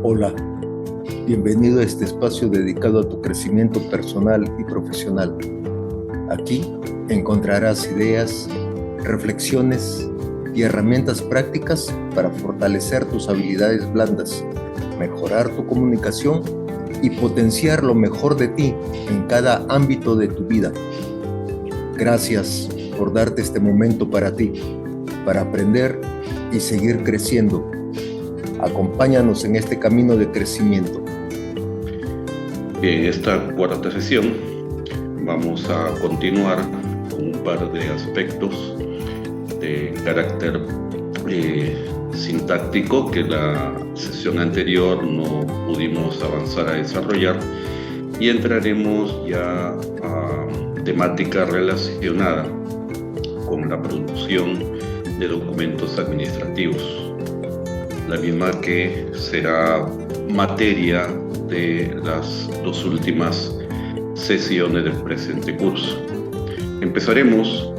Hola, bienvenido a este espacio dedicado a tu crecimiento personal y profesional. Aquí encontrarás ideas, reflexiones y herramientas prácticas para fortalecer tus habilidades blandas, mejorar tu comunicación y potenciar lo mejor de ti en cada ámbito de tu vida. Gracias por darte este momento para ti, para aprender y seguir creciendo. Acompáñanos en este camino de crecimiento. En esta cuarta sesión vamos a continuar con un par de aspectos de carácter sintáctico que la sesión anterior no pudimos avanzar a desarrollar, y entraremos ya a temática relacionada con la producción de documentos administrativos, la misma que será materia de las dos últimas sesiones del presente curso. Empezaremos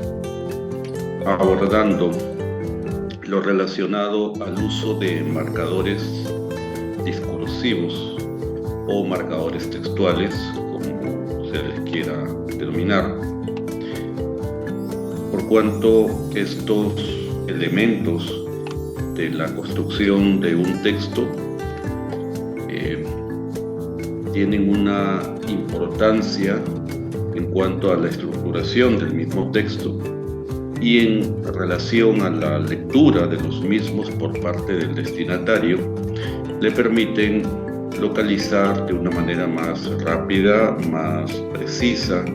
abordando lo relacionado al uso de marcadores discursivos o marcadores textuales, como se les quiera denominar, por cuanto estos elementos de la construcción de un texto tienen una importancia en cuanto a la estructuración del mismo texto y en relación a la lectura de los mismos por parte del destinatario. Le permiten localizar de una manera más rápida, más precisa,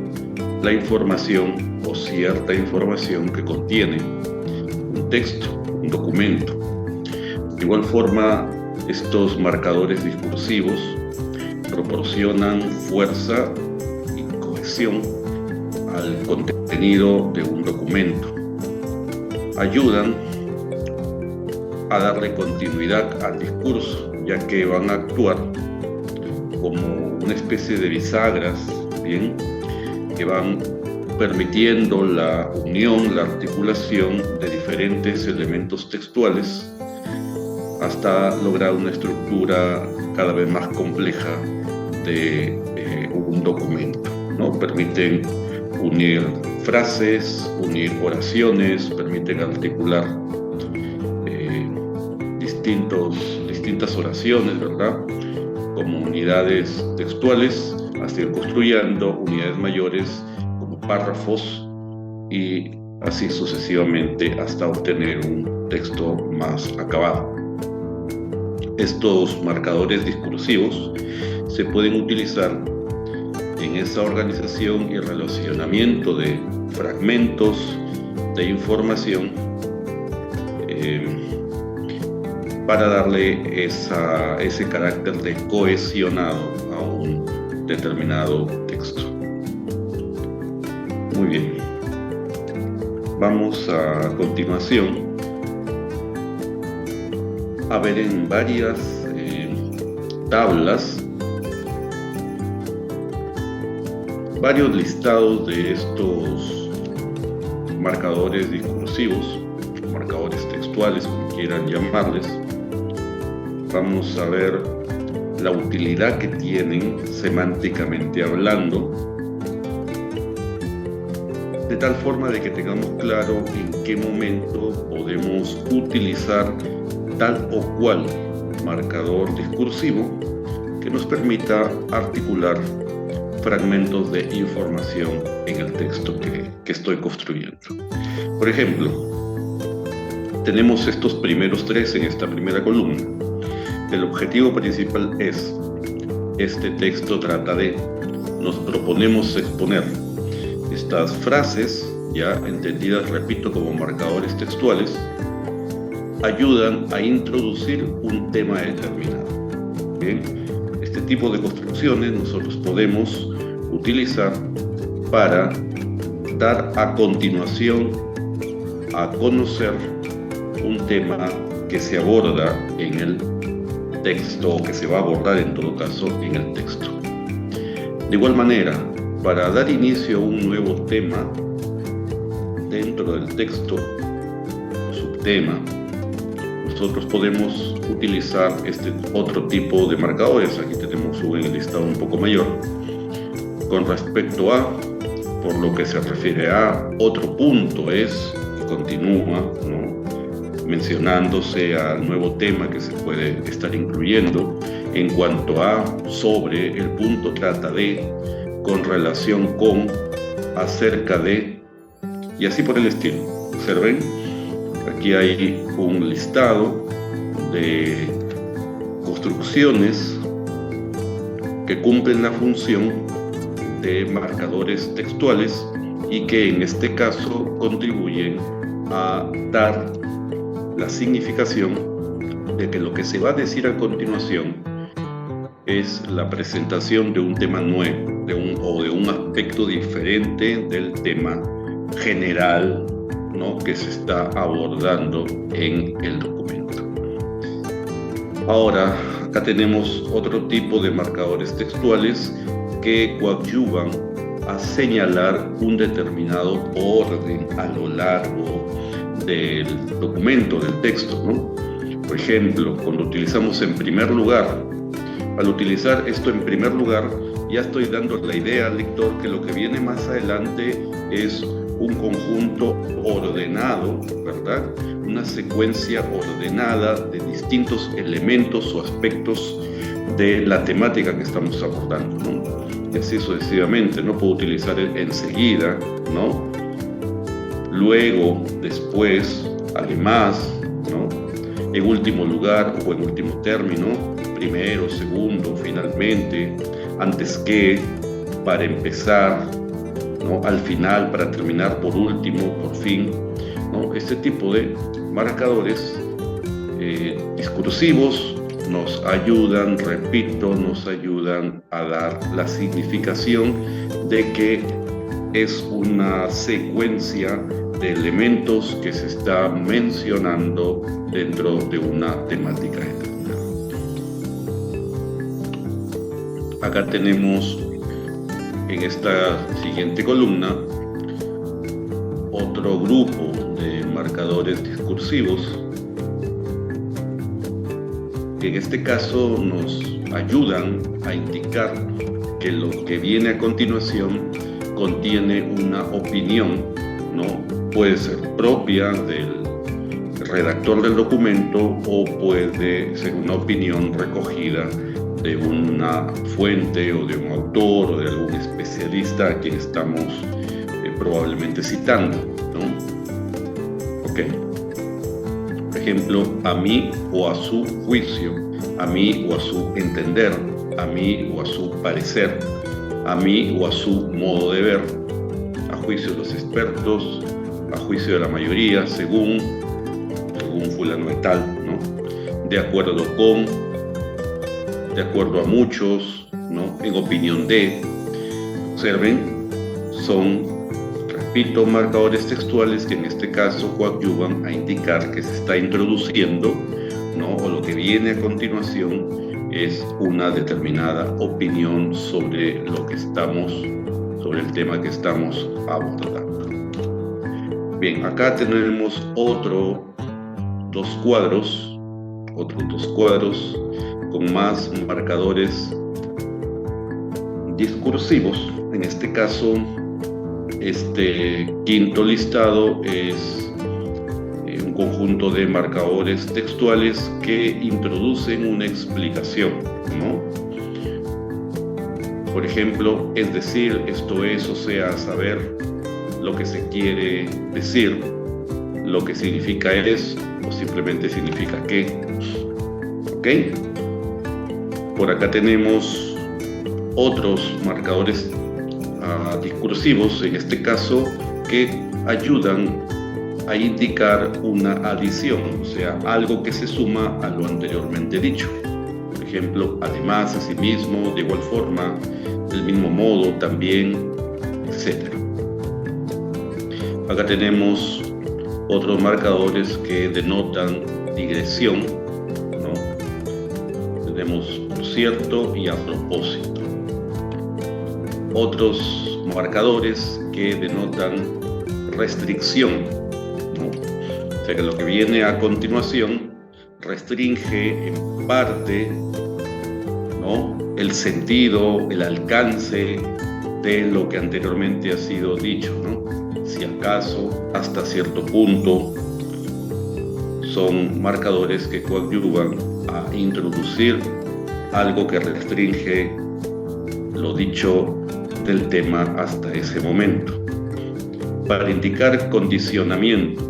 la información o cierta información que contiene un texto, un documento. De igual forma, estos marcadores discursivos proporcionan fuerza y cohesión al contenido de un documento. Ayudan a darle continuidad al discurso, ya que van a actuar como una especie de bisagras, ¿bien?, que van permitiendo la unión, la articulación de diferentes elementos textuales hasta lograr una estructura cada vez más compleja de un documento, ¿no? Permiten unir frases, unir oraciones, permiten articular distintas oraciones, ¿verdad?, como unidades textuales, hasta ir construyendo unidades mayores como párrafos y así sucesivamente hasta obtener un texto más acabado. Estos marcadores discursivos se pueden utilizar en esa organización y relacionamiento de fragmentos de información para darle ese carácter de cohesionado a un determinado texto. Muy bien. Vamos a continuación a ver en varias tablas varios listados de estos marcadores discursivos, marcadores textuales, como quieran llamarles. Vamos a ver la utilidad que tienen semánticamente hablando, de tal forma de que tengamos claro en qué momento podemos utilizar tal o cual marcador discursivo que nos permita articular fragmentos de información en el texto que estoy construyendo. Por ejemplo, tenemos estos primeros tres en esta primera columna. El objetivo principal es: este texto trata de, nos proponemos exponer. Estas frases, ya entendidas, repito, como marcadores textuales, ayudan a introducir un tema determinado. Bien, este tipo de construcciones nosotros podemos utilizar para dar a continuación a conocer un tema que se aborda en el texto, o que se va a abordar en todo caso en el texto. De igual manera, para dar inicio a un nuevo tema dentro del texto, subtema, nosotros podemos utilizar este otro tipo de marcadores. Aquí tenemos un listado un poco mayor. Con respecto a, por lo que se refiere a, otro punto es, y continúa, ¿no?, mencionándose al nuevo tema que se puede estar incluyendo. En cuanto a, sobre, el punto trata de, con relación con, acerca de, y así por el estilo. Observen, aquí hay un listado de construcciones que cumplen la función de marcadores textuales y que en este caso contribuyen a dar la significación de que lo que se va a decir a continuación es la presentación de un tema nuevo, de un aspecto diferente del tema general, ¿no?, que se está abordando en el documento. Ahora, acá tenemos otro tipo de marcadores textuales que coadyuvan a señalar un determinado orden a lo largo del documento, del texto, ¿no? Por ejemplo, cuando utilizamos en primer lugar, al utilizar esto en primer lugar, ya estoy dando la idea al lector que lo que viene más adelante es un conjunto ordenado, ¿verdad? Una secuencia ordenada de distintos elementos o aspectos de la temática que estamos abordando, ¿no? Y así sucesivamente. No puedo utilizar enseguida, ¿no?, luego, después, además, ¿no?, en último lugar o en último término, primero, segundo, finalmente, antes que, para empezar, ¿no?, al final, para terminar, por último, por fin, ¿no? Este tipo de marcadores discursivos nos ayudan, repito, nos ayudan a dar la significación de que es una secuencia de elementos que se está mencionando dentro de una temática determinada. Acá tenemos en esta siguiente columna otro grupo de marcadores discursivos que en este caso nos ayudan a indicar que lo que viene a continuación contiene una opinión, ¿no? Puede ser propia del redactor del documento o puede ser una opinión recogida de una fuente o de un autor o de algún especialista a quien estamos probablemente citando, ¿no? Ok. Por ejemplo, a mí o a su juicio, a mí o a su entender, a mí o a su parecer, a mí o a su modo de ver, a juicio de los expertos, a juicio de la mayoría, según fulano de tal, ¿no? De acuerdo con, de acuerdo a muchos, ¿no? En opinión de. Observen, son, repito, marcadores textuales que en este caso coadyuvan a indicar que se está introduciendo, ¿no? O lo que viene a continuación es una determinada opinión sobre lo que estamos, sobre el tema que estamos abordando. Bien, acá tenemos otros dos cuadros con más marcadores discursivos. En este caso, este quinto listado es un conjunto de marcadores textuales que introducen una explicación, ¿no? Por ejemplo, es decir, esto es, o sea, saber lo que se quiere decir, lo que significa es, o simplemente significa que. ¿Ok? Por acá tenemos otros marcadores discursivos, en este caso, que ayudan a indicar una adición, o sea, algo que se suma a lo anteriormente dicho. Por ejemplo, además, asimismo, de igual forma, del mismo modo, también, etc. Acá tenemos otros marcadores que denotan digresión, ¿no? Tenemos por cierto y a propósito. Otros marcadores que denotan restricción, ¿no? O sea que lo que viene a continuación restringe en parte, ¿no?, el sentido, el alcance de lo que anteriormente ha sido dicho, ¿no? Si acaso, hasta cierto punto, son marcadores que coadyuvan a introducir algo que restringe lo dicho del tema hasta ese momento. Para indicar condicionamiento,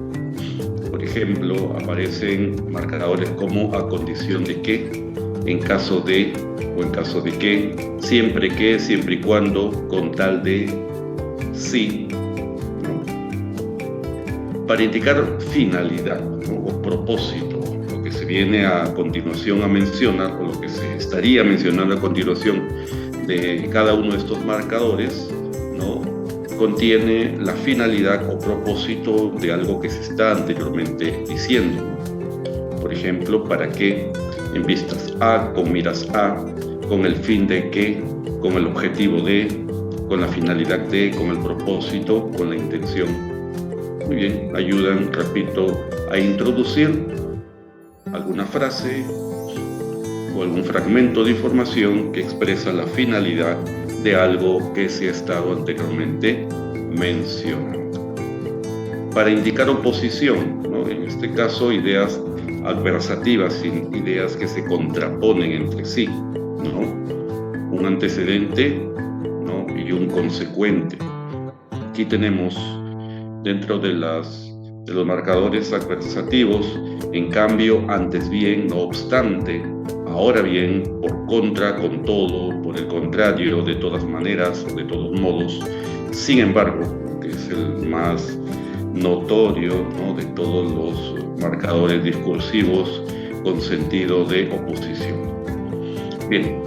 por ejemplo, aparecen marcadores como a condición de que, en caso de, o en caso de que, siempre y cuando, con tal de, sí, ¿no? Para indicar finalidad, ¿no?, o propósito, lo que se viene a continuación a mencionar, o lo que se estaría mencionando a continuación de cada uno de estos marcadores, ¿no?, contiene la finalidad o propósito de algo que se está anteriormente diciendo. Por ejemplo, para qué, en vistas a, con miras a, con el fin de que, con el objetivo de, con la finalidad de, con el propósito, con la intención. Muy bien, ayudan, repito, a introducir alguna frase o algún fragmento de información que expresa la finalidad de algo que se ha estado anteriormente mencionando. Para indicar oposición, ¿no?, en este caso ideas adversativas, ideas que se contraponen entre sí, ¿no?, un antecedente, ¿no?, y un consecuente. Aquí tenemos dentro de los marcadores adversativos, en cambio, antes bien, no obstante, ahora bien, por contra, con todo, por el contrario, de todas maneras, de todos modos, sin embargo, que es el más notorio, ¿no?, de todos los marcadores discursivos con sentido de oposición. Bien,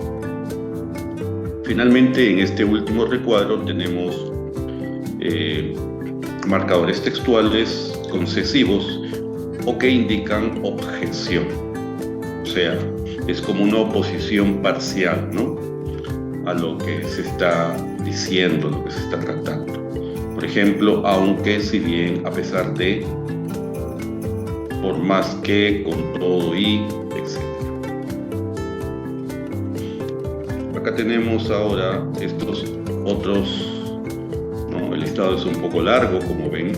finalmente en este último recuadro tenemos marcadores textuales concesivos o que indican objeción, o sea, es como una oposición parcial, ¿no?, a lo que se está diciendo, lo que se está tratando. Por ejemplo, aunque, si bien, a pesar de, por más que, con todo y, etc. Acá tenemos ahora estos otros, ¿no? El listado es un poco largo, como ven.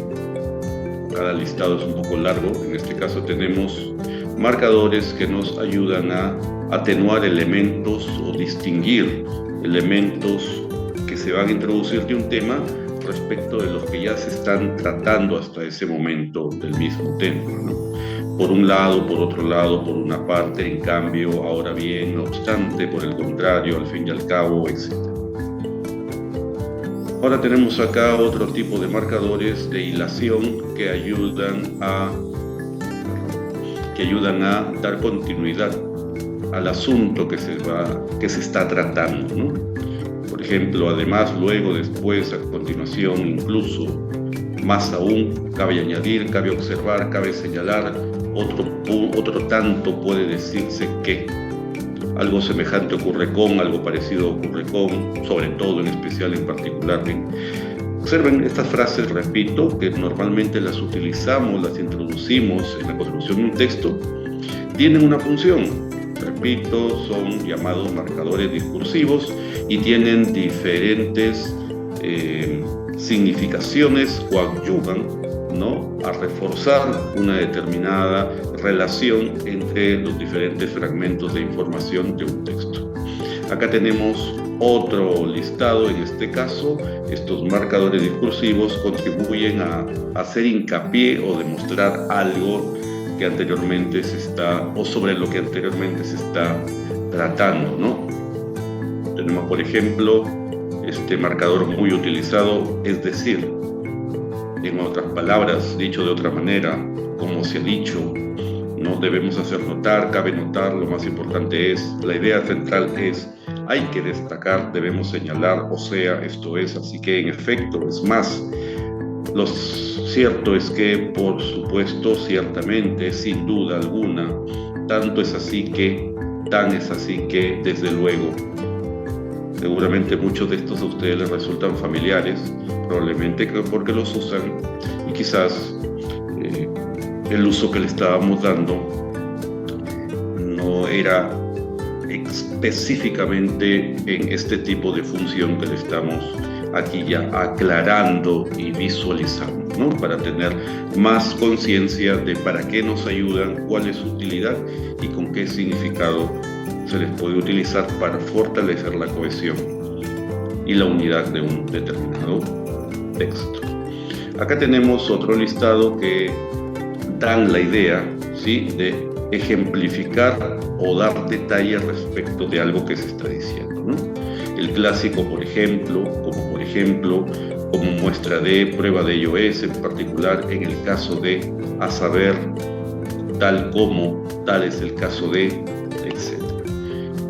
Cada listado es un poco largo. En este caso tenemos marcadores que nos ayudan a atenuar elementos o distinguir elementos que se van a introducir de un tema respecto de los que ya se están tratando hasta ese momento del mismo tema, ¿no? Por un lado, por otro lado, por una parte, en cambio, ahora bien, no obstante, por el contrario, al fin y al cabo, etc. Ahora tenemos acá otro tipo de marcadores de hilación que ayudan a dar continuidad al asunto que se está tratando, ¿no? Por ejemplo, además, luego, después, a continuación, incluso, más aún, cabe añadir, cabe observar, cabe señalar, otro tanto puede decirse que algo semejante ocurre con, algo parecido ocurre con, sobre todo, en especial, en particular. Bien, observen estas frases, repito, que normalmente las utilizamos, las introducimos en la construcción de un texto, tienen una función. Repito, son llamados marcadores discursivos y tienen diferentes significaciones, coadyuvan, ¿no?, a reforzar una determinada relación entre los diferentes fragmentos de información de un texto. Acá tenemos otro listado. En este caso, estos marcadores discursivos contribuyen a hacer hincapié o demostrar algo que anteriormente se está, o sobre lo que anteriormente se está tratando, ¿no? Tenemos, por ejemplo, este marcador muy utilizado, es decir, en otras palabras, dicho de otra manera, como se ha dicho, no debemos hacer notar, cabe notar, lo más importante es, la idea central es, hay que destacar, debemos señalar, o sea, esto es, así que en efecto, es más, lo cierto es que, por supuesto, ciertamente, sin duda alguna, tanto es así que, tan es así que, desde luego, seguramente muchos de estos a ustedes les resultan familiares, probablemente porque los usan, y quizás el uso que le estábamos dando no era específicamente en este tipo de función que le estamos aquí ya aclarando y visualizando, ¿no? Para tener más conciencia de para qué nos ayudan, cuál es su utilidad y con qué significado se les puede utilizar para fortalecer la cohesión y la unidad de un determinado texto. Acá tenemos otro listado que dan la idea, ¿sí?, de ejemplificar o dar detalles respecto de algo que se está diciendo, ¿no? El clásico, por ejemplo, como muestra de, prueba de ello es, en particular en el caso de, a saber, tal como, tal es el caso de, etc.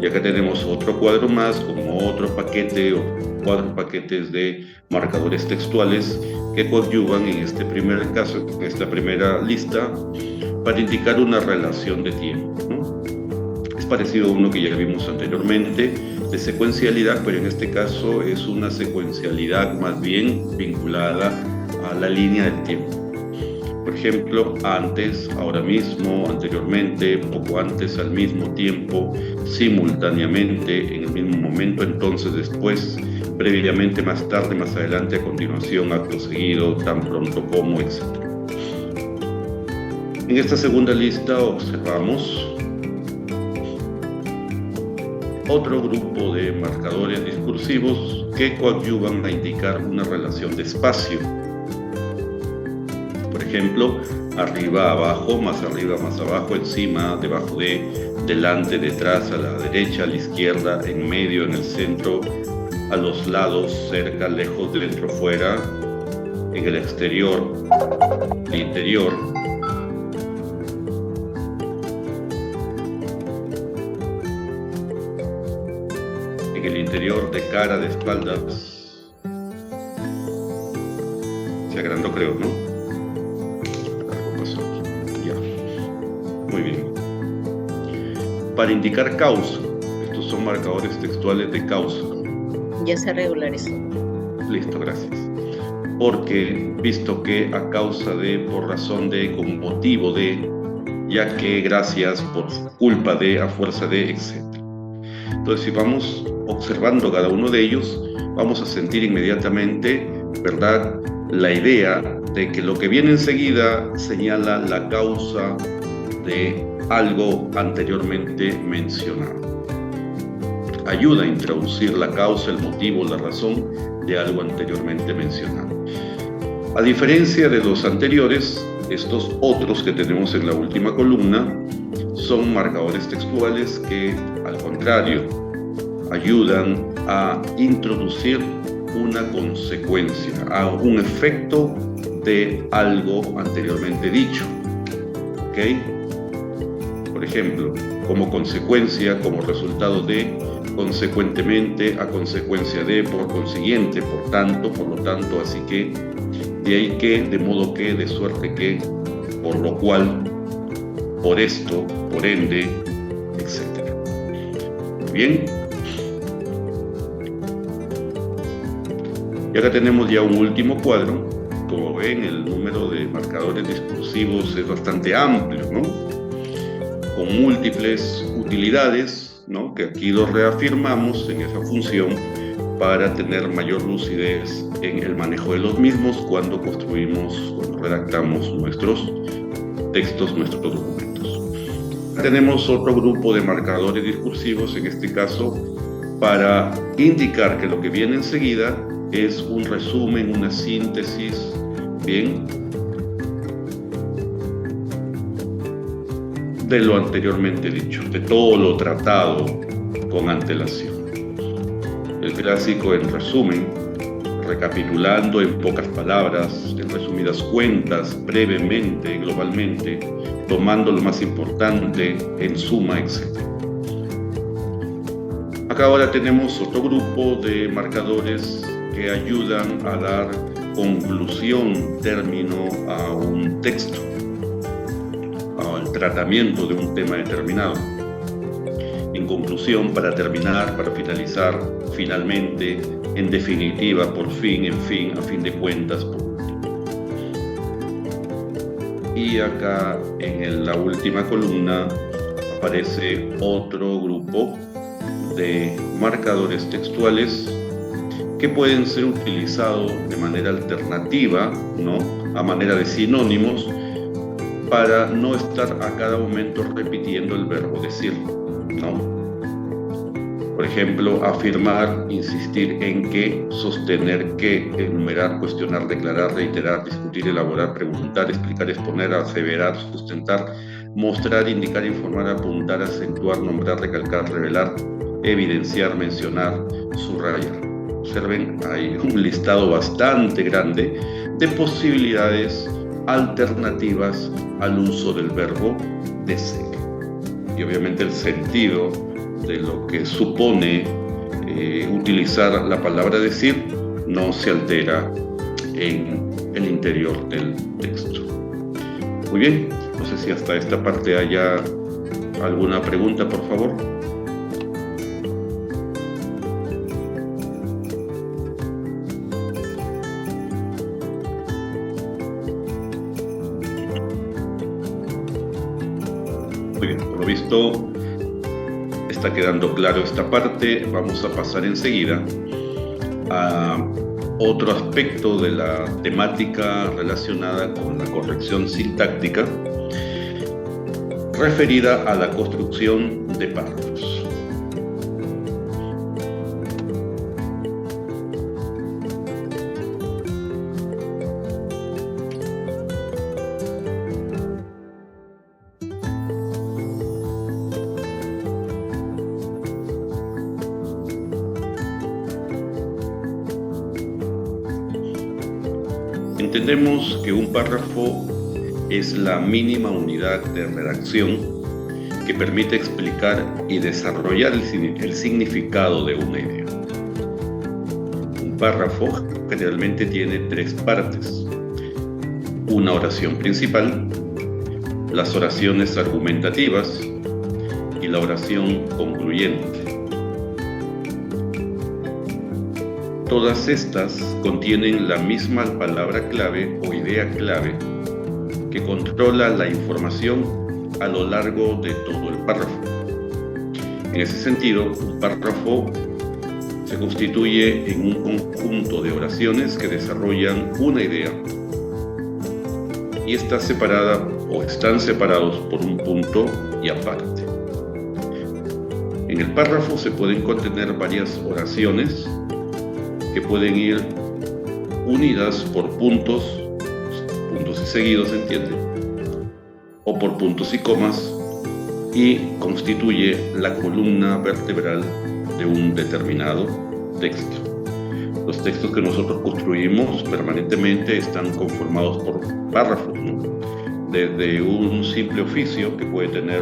Y acá tenemos otro cuadro más, como otro paquete o 4 paquetes de marcadores textuales que coadyuvan en este primer caso, en esta primera lista, para indicar una relación de tiempo, ¿no? Es parecido a uno que ya vimos anteriormente, de secuencialidad, pero en este caso es una secuencialidad más bien vinculada a la línea del tiempo. Por ejemplo, antes, ahora mismo, anteriormente, poco antes, al mismo tiempo, simultáneamente, en el mismo momento, entonces, después, previamente, más tarde, más adelante, a continuación, acto seguido, tan pronto como, etc. En esta segunda lista observamos otro grupo de marcadores discursivos que coadyuvan a indicar una relación de espacio. Por ejemplo, arriba, abajo, más arriba, más abajo, encima, debajo de, delante, detrás, a la derecha, a la izquierda, en medio, en el centro, a los lados, cerca, lejos, dentro, fuera, en el exterior, el interior. En el interior, de cara, de espaldas. Se agrandó, creo, ¿no? Algo pasó aquí. Ya. Muy bien. Para indicar causa, estos son marcadores textuales de causa. Ya se regularizó. Listo, gracias. Porque, visto que a causa de, por razón de, con motivo de, ya que, gracias, por culpa de, a fuerza de, etc. Entonces, si vamos observando cada uno de ellos, vamos a sentir inmediatamente, ¿verdad?, la idea de que lo que viene enseguida señala la causa de algo anteriormente mencionado. Ayuda a introducir la causa, el motivo, la razón de algo anteriormente mencionado. A diferencia de los anteriores, estos otros que tenemos en la última columna son marcadores textuales que, al contrario, ayudan a introducir una consecuencia, a un efecto de algo anteriormente dicho. ¿Ok? Por ejemplo, como consecuencia, como resultado de, consecuentemente, a consecuencia de, por consiguiente, por tanto, por lo tanto, así que, de ahí que, de modo que, de suerte que, por lo cual, por esto, por ende, etc. Bien. Y acá tenemos ya un último cuadro. Como ven, el número de marcadores discursivos es bastante amplio, ¿no? Con múltiples utilidades, ¿no?, que aquí lo reafirmamos en esa función para tener mayor lucidez en el manejo de los mismos cuando construimos, cuando redactamos nuestros textos, nuestros documentos. Tenemos otro grupo de marcadores discursivos, en este caso, para indicar que lo que viene enseguida es un resumen, una síntesis, bien, de lo anteriormente dicho, de todo lo tratado con antelación. El clásico en resumen, recapitulando en pocas palabras, en resumidas cuentas, brevemente, globalmente, tomando lo más importante, en suma, etc. Acá ahora tenemos otro grupo de marcadores que ayudan a dar conclusión, término a un texto, al tratamiento de un tema determinado. En conclusión, para terminar, para finalizar, finalmente, en definitiva, por fin, en fin, a fin de cuentas, por último. Y acá, en la última columna, aparece otro grupo de marcadores textuales que pueden ser utilizados de manera alternativa, ¿no? A manera de sinónimos, para no estar a cada momento repitiendo el verbo decir, ¿no? Por ejemplo, afirmar, insistir en que, sostener que, enumerar, cuestionar, declarar, reiterar, discutir, elaborar, preguntar, explicar, exponer, aseverar, sustentar, mostrar, indicar, informar, apuntar, acentuar, nombrar, recalcar, revelar, evidenciar, mencionar, subrayar. Observen, hay un listado bastante grande de posibilidades alternativas al uso del verbo decir. Y obviamente el sentido de lo que supone utilizar la palabra decir no se altera en el interior del texto. Muy bien, no sé si hasta esta parte haya alguna pregunta, por favor. Muy bien, por lo visto está quedando claro esta parte. Vamos a pasar enseguida a otro aspecto de la temática relacionada con la corrección sintáctica, referida a la construcción de párrafos. Entendemos que un párrafo es la mínima unidad de redacción que permite explicar y desarrollar el significado de una idea. Un párrafo generalmente tiene tres partes: una oración principal, las oraciones argumentativas y la oración concluyente. Todas estas contienen la misma palabra clave o idea clave que controla la información a lo largo de todo el párrafo. En ese sentido, un párrafo se constituye en un conjunto de oraciones que desarrollan una idea y está separada o están separados por un punto y aparte. En el párrafo se pueden contener varias oraciones que pueden ir unidas por puntos y seguidos, ¿se entiende? O por puntos y comas, y constituye la columna vertebral de un determinado texto. Los textos que nosotros construimos permanentemente están conformados por párrafos, ¿no? Desde un simple oficio que puede tener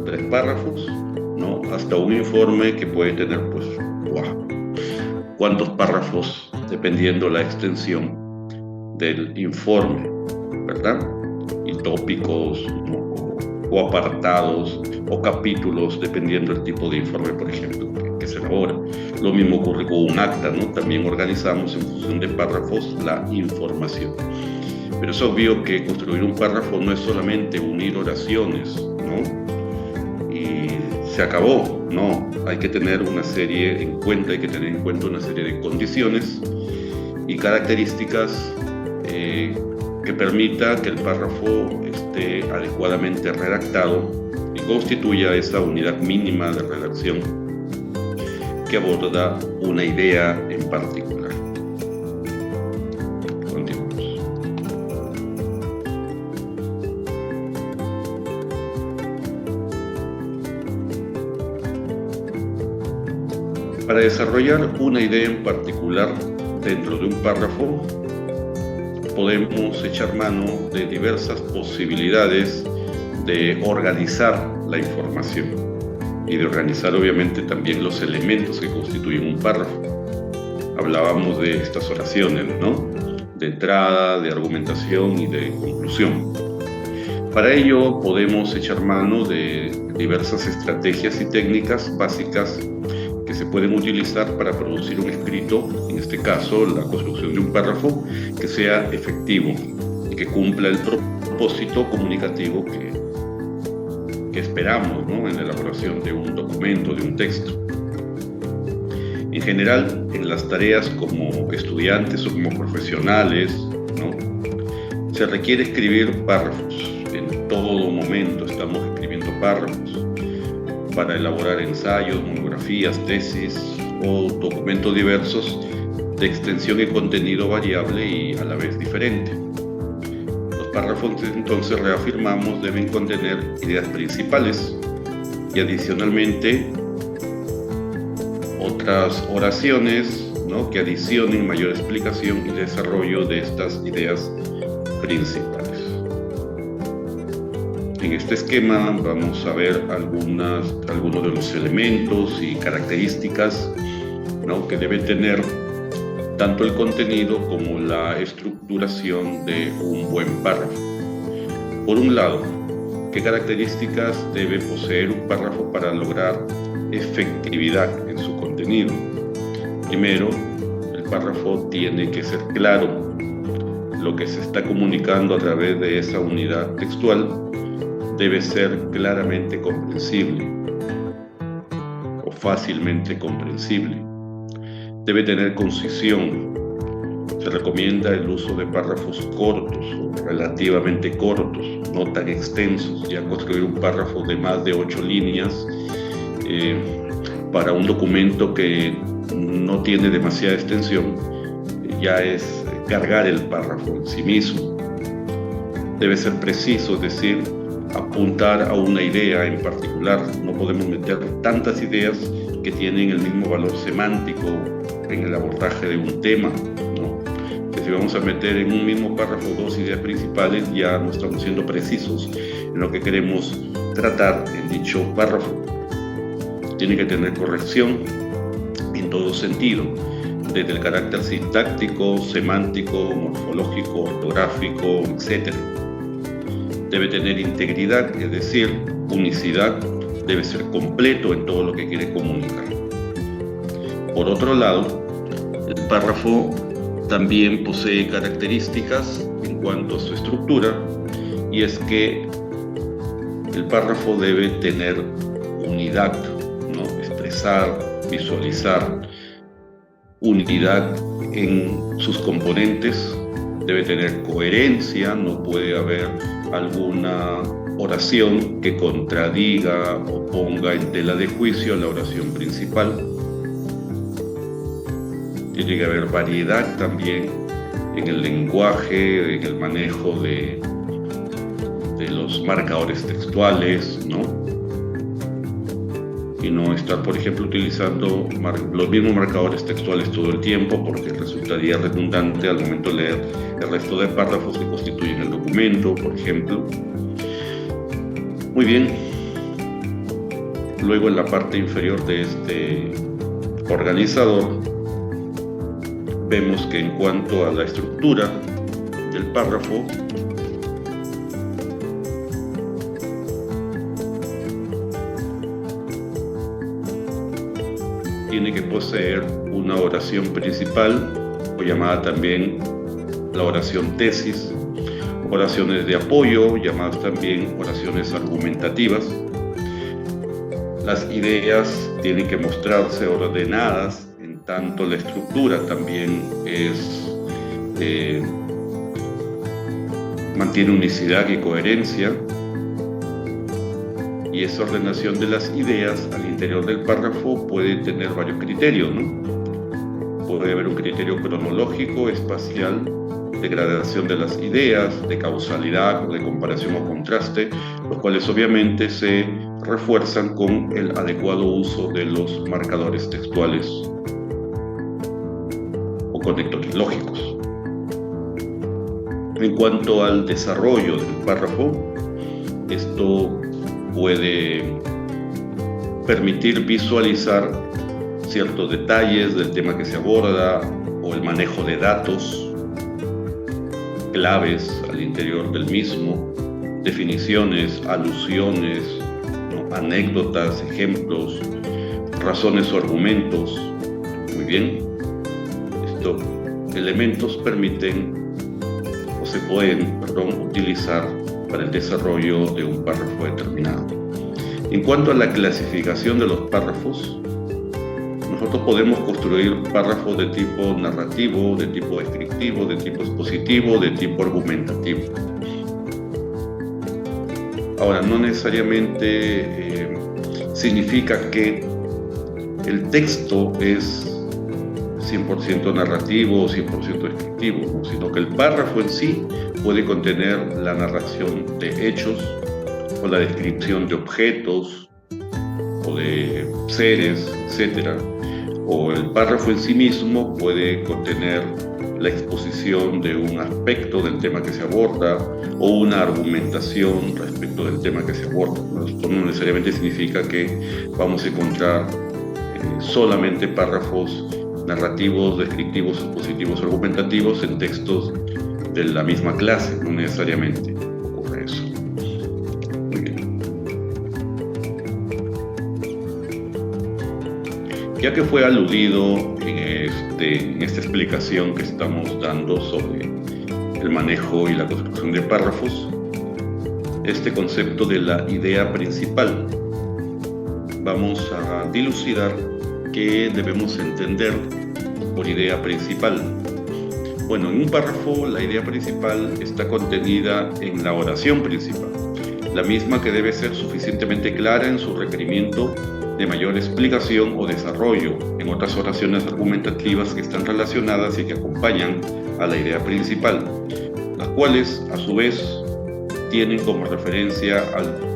3 párrafos, ¿no? Hasta un informe que puede tener, pues, cuántos párrafos, dependiendo la extensión del informe, ¿verdad? Y tópicos, ¿no? o apartados o capítulos, dependiendo del tipo de informe, por ejemplo, que se elabora. Lo mismo ocurre con un acta, ¿no? También organizamos en función de párrafos la información. Pero es obvio que construir un párrafo no es solamente unir oraciones, ¿no? Y se acabó, no. Hay que tener una serie en cuenta, hay que tener en cuenta una serie de condiciones y características que permita que el párrafo esté adecuadamente redactado y constituya esa unidad mínima de redacción que aborda una idea en particular. Continuamos. Para desarrollar una idea en particular dentro de un párrafo, podemos echar mano de diversas posibilidades de organizar la información y de organizar obviamente también los elementos que constituyen un párrafo. Hablábamos de estas oraciones, ¿no? De entrada, de argumentación y de conclusión. Para ello podemos echar mano de diversas estrategias y técnicas básicas que se pueden utilizar para producir un escrito, en este caso la construcción de un párrafo, que sea efectivo y que cumpla el propósito comunicativo que que esperamos, ¿no?, en la elaboración de un documento, de un texto. En general, en las tareas como estudiantes o como profesionales, ¿no?, se requiere escribir párrafos. En todo momento estamos escribiendo párrafos para elaborar ensayos, monografías, tesis o documentos diversos de extensión y contenido variable y a la vez diferente. Los párrafos, entonces, reafirmamos, deben contener ideas principales y adicionalmente otras oraciones, ¿no?, que adicionen mayor explicación y desarrollo de estas ideas principales. En este esquema vamos a ver algunos de los elementos y características, ¿no?, que debe tener tanto el contenido como la estructuración de un buen párrafo. Por un lado, ¿qué características debe poseer un párrafo para lograr efectividad en su contenido? Primero, el párrafo tiene que ser claro. Lo que se está comunicando a través de esa unidad textual debe ser claramente comprensible o fácilmente comprensible. Debe tener concisión. Se recomienda el uso de párrafos cortos o relativamente cortos, no tan extensos. Ya construir un párrafo de más de 8 líneas para un documento que no tiene demasiada extensión ya es cargar el párrafo en sí mismo. Debe ser preciso, es decir, apuntar a una idea en particular. No podemos meter tantas ideas que tienen el mismo valor semántico en el abordaje de un tema, ¿no? Que si vamos a meter en un mismo párrafo 2 ideas principales, ya no estamos siendo precisos en lo que queremos tratar en dicho párrafo. Tiene que tener corrección en todo sentido, desde el carácter sintáctico, semántico, morfológico, ortográfico, etc. Debe tener integridad, es decir, unicidad, debe ser completo en todo lo que quiere comunicar. Por otro lado, el párrafo también posee características en cuanto a su estructura, y es que el párrafo debe tener unidad, ¿no?, expresar, visualizar unidad en sus componentes. Debe tener coherencia, no puede haber alguna oración que contradiga o ponga en tela de juicio la oración principal. Tiene que haber variedad también en el lenguaje, en el manejo de los marcadores textuales, ¿no? Y no estar, por ejemplo, utilizando los mismos marcadores textuales todo el tiempo, porque resultaría redundante al momento de leer el resto de párrafos que constituyen el documento, por ejemplo. Muy bien. Luego, en la parte inferior de este organizador, vemos que en cuanto a la estructura del párrafo, tiene que poseer una oración principal, o llamada también la oración tesis, oraciones de apoyo, llamadas también oraciones argumentativas. Las ideas tienen que mostrarse ordenadas, en tanto la estructura también mantiene unicidad y coherencia. Y esa ordenación de las ideas al interior del párrafo puede tener varios criterios, ¿no? Puede haber un criterio cronológico, espacial, de gradación de las ideas, de causalidad, de comparación o contraste, los cuales obviamente se refuerzan con el adecuado uso de los marcadores textuales o conectores lógicos. En cuanto al desarrollo del párrafo, esto puede permitir visualizar ciertos detalles del tema que se aborda o el manejo de datos claves al interior del mismo, definiciones, alusiones, ¿no?, anécdotas, ejemplos, razones o argumentos. Muy bien, estos elementos pueden utilizar para el desarrollo de un párrafo determinado. En cuanto a la clasificación de los párrafos, nosotros podemos construir párrafos de tipo narrativo, de tipo descriptivo, de tipo expositivo, de tipo argumentativo. Ahora, no necesariamente significa que el texto es 100% narrativo o 100% descriptivo, ¿no? Sino que el párrafo en sí puede contener la narración de hechos o la descripción de objetos o de seres, etc. O el párrafo en sí mismo puede contener la exposición de un aspecto del tema que se aborda o una argumentación respecto del tema que se aborda. Esto no necesariamente significa que vamos a encontrar solamente párrafos narrativos, descriptivos, expositivos, argumentativos en textos de la misma clase. No necesariamente ocurre eso. Muy bien. Ya que fue aludido en esta explicación que estamos dando sobre el manejo y la construcción de párrafos, este concepto de la idea principal, vamos a dilucidar qué debemos entender por idea principal. Bueno, en un párrafo la idea principal está contenida en la oración principal, la misma que debe ser suficientemente clara en su requerimiento de mayor explicación o desarrollo en otras oraciones argumentativas que están relacionadas y que acompañan a la idea principal, las cuales a su vez tienen como referencia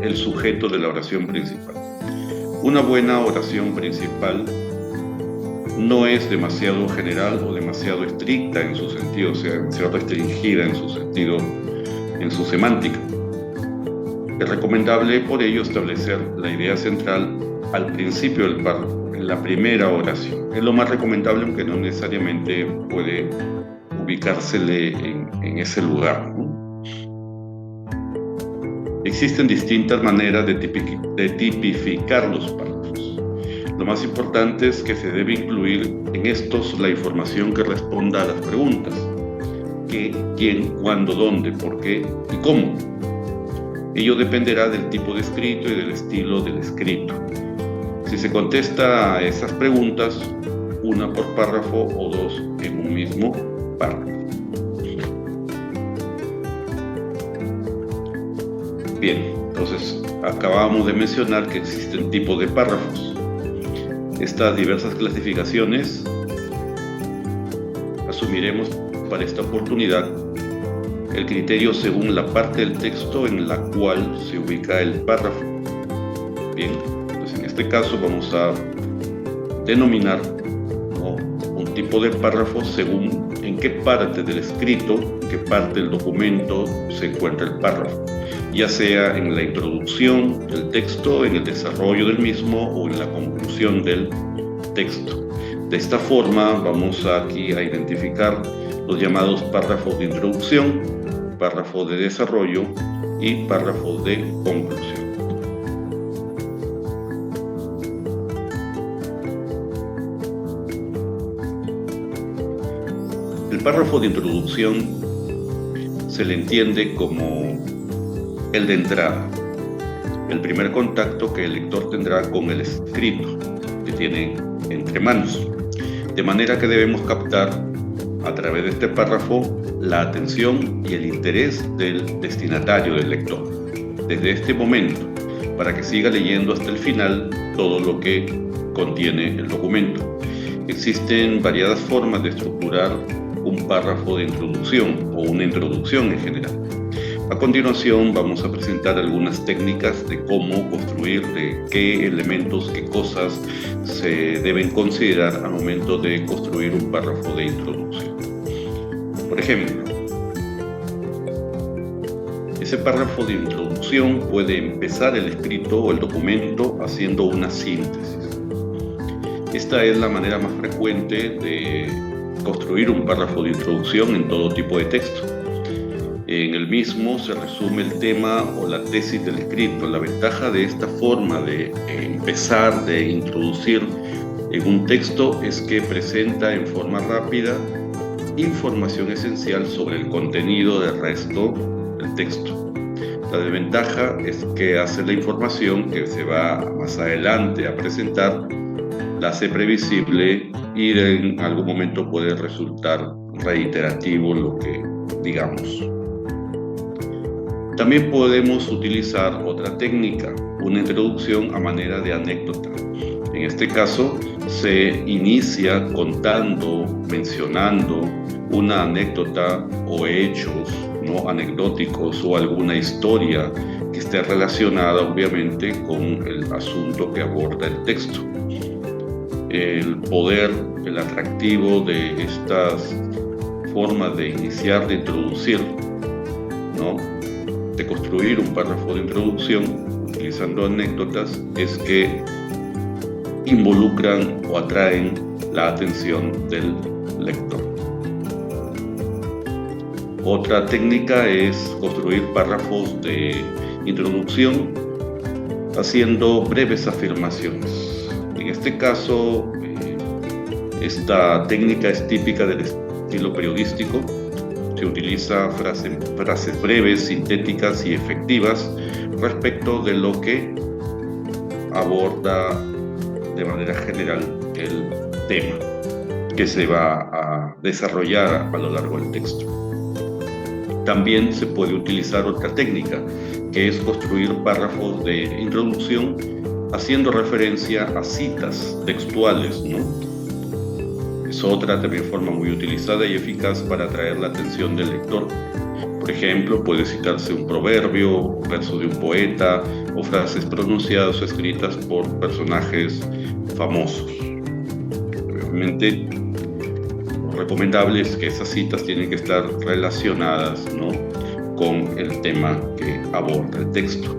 el sujeto de la oración principal. Una buena oración principal no es demasiado general o demasiado estricta en su sentido, o sea, demasiado restringida en su sentido, en su semántica. Es recomendable por ello establecer la idea central al principio del párrafo, en la primera oración. Es lo más recomendable, aunque no necesariamente puede ubicársele en ese lugar, ¿no? Existen distintas maneras de tipificar los párrafos. Lo más importante es que se debe incluir en estos la información que responda a las preguntas: qué, quién, cuándo, dónde, por qué y cómo. Ello dependerá del tipo de escrito y del estilo del escrito. Si se contesta a esas preguntas, una por párrafo o dos en un mismo párrafo. Bien, entonces acabamos de mencionar que existen tipos de párrafos. Estas diversas clasificaciones asumiremos para esta oportunidad el criterio según la parte del texto en la cual se ubica el párrafo. Bien, pues en este caso vamos a denominar, ¿no?, un tipo de párrafo según en qué parte del escrito, en qué parte del documento se encuentra el párrafo, ya sea en la introducción del texto, en el desarrollo del mismo o en la conclusión del texto. De esta forma vamos aquí a identificar los llamados párrafos de introducción, párrafo de desarrollo y párrafo de conclusión. El párrafo de introducción se le entiende como el de entrada, el primer contacto que el lector tendrá con el escrito que tiene entre manos, de manera que debemos captar a través de este párrafo la atención y el interés del destinatario, del lector, desde este momento, para que siga leyendo hasta el final todo lo que contiene el documento. Existen variadas formas de estructurar un párrafo de introducción o una introducción en general. A continuación vamos a presentar algunas técnicas de cómo construir, de qué elementos, qué cosas se deben considerar al momento de construir un párrafo de introducción. Por ejemplo, ese párrafo de introducción puede empezar el escrito o el documento haciendo una síntesis. Esta es la manera más frecuente de construir un párrafo de introducción en todo tipo de texto. En el mismo se resume el tema o la tesis del escrito. La ventaja de esta forma de empezar, de introducir en un texto, es que presenta en forma rápida información esencial sobre el contenido del resto del texto. La desventaja es que hace la información que se va más adelante a presentar, la hace previsible y en algún momento puede resultar reiterativo lo que digamos. También podemos utilizar otra técnica, una introducción a manera de anécdota. En este caso, se inicia contando, mencionando una anécdota o hechos, ¿no?, anecdóticos o alguna historia que esté relacionada obviamente con el asunto que aborda el texto. El poder, el atractivo de estas formas de iniciar, de introducir, ¿no?, de construir un párrafo de introducción utilizando anécdotas, es que involucran o atraen la atención del lector. Otra técnica es construir párrafos de introducción haciendo breves afirmaciones. En este caso, esta técnica es típica del estilo periodístico. Se utiliza frases breves, sintéticas y efectivas respecto de lo que aborda de manera general el tema que se va a desarrollar a lo largo del texto. También se puede utilizar otra técnica, que es construir párrafos de introducción haciendo referencia a citas textuales, ¿no? Es otra también forma muy utilizada y eficaz para atraer la atención del lector. Por ejemplo, puede citarse un proverbio, un verso de un poeta o frases pronunciadas o escritas por personajes famosos. Obviamente, lo recomendable es que esas citas tienen que estar relacionadas, ¿no?, con el tema que aborda el texto.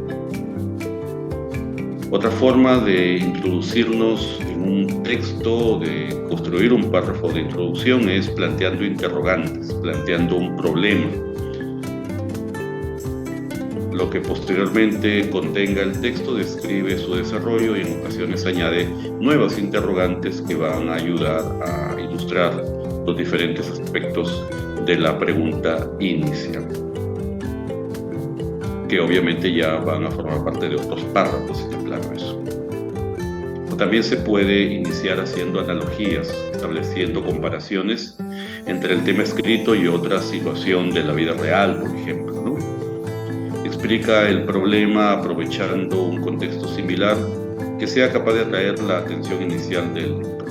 Otra forma de introducirnos en un texto, de construir un párrafo de introducción, es planteando interrogantes, planteando un problema. Lo que posteriormente contenga el texto describe su desarrollo y en ocasiones añade nuevas interrogantes que van a ayudar a ilustrar los diferentes aspectos de la pregunta inicial, que obviamente ya van a formar parte de otros párrafos, está claro eso. O también se puede iniciar haciendo analogías, estableciendo comparaciones entre el tema escrito y otra situación de la vida real, por ejemplo, ¿no? Explica el problema aprovechando un contexto similar que sea capaz de atraer la atención inicial del lector.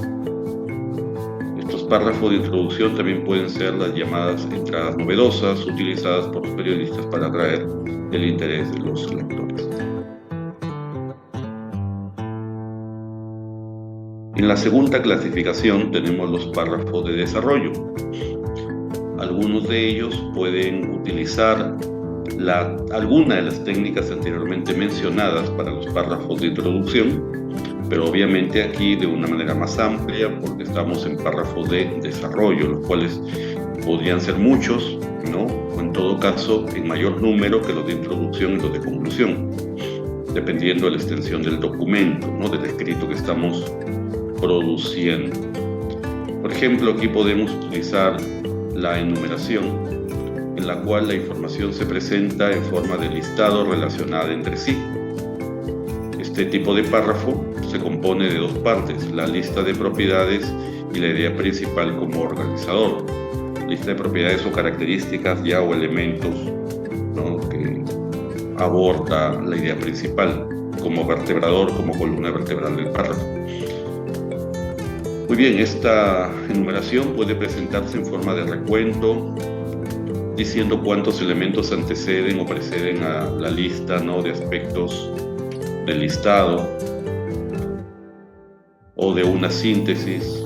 Estos párrafos de introducción también pueden ser las llamadas entradas novedosas, utilizadas por los periodistas para atraer el interés de los lectores. En la segunda clasificación tenemos los párrafos de desarrollo. Algunos de ellos pueden utilizar alguna de las técnicas anteriormente mencionadas para los párrafos de introducción, pero obviamente aquí de una manera más amplia porque estamos en párrafos de desarrollo, los cuales podrían ser muchos, ¿no?, o en todo caso en mayor número que los de introducción y los de conclusión, dependiendo de la extensión del documento, ¿no?, del escrito que estamos produciendo. Por ejemplo, aquí podemos utilizar la enumeración, en la cual la información se presenta en forma de listado relacionada entre sí. Este tipo de párrafo se compone de dos partes, la lista de propiedades y la idea principal como organizador. Lista de propiedades o características ya o elementos, ¿no?, que aborda la idea principal como vertebrador, como columna vertebral del párrafo. Muy bien, esta enumeración puede presentarse en forma de recuento, diciendo cuántos elementos anteceden o preceden a la lista, ¿no?, de aspectos del listado, o de una síntesis,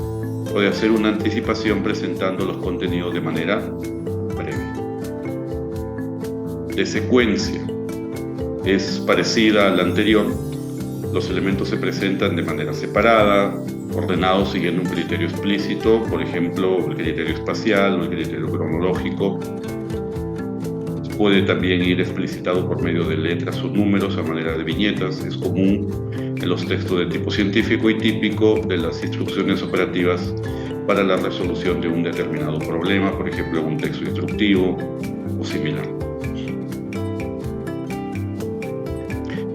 o de hacer una anticipación presentando los contenidos de manera breve. De secuencia es parecida a la anterior. Los elementos se presentan de manera separada, ordenados siguiendo un criterio explícito, por ejemplo, el criterio espacial o el criterio cronológico. Puede también ir explicitado por medio de letras o números a manera de viñetas. Es común en los textos de tipo científico y típico de las instrucciones operativas para la resolución de un determinado problema, por ejemplo, un texto instructivo o similar.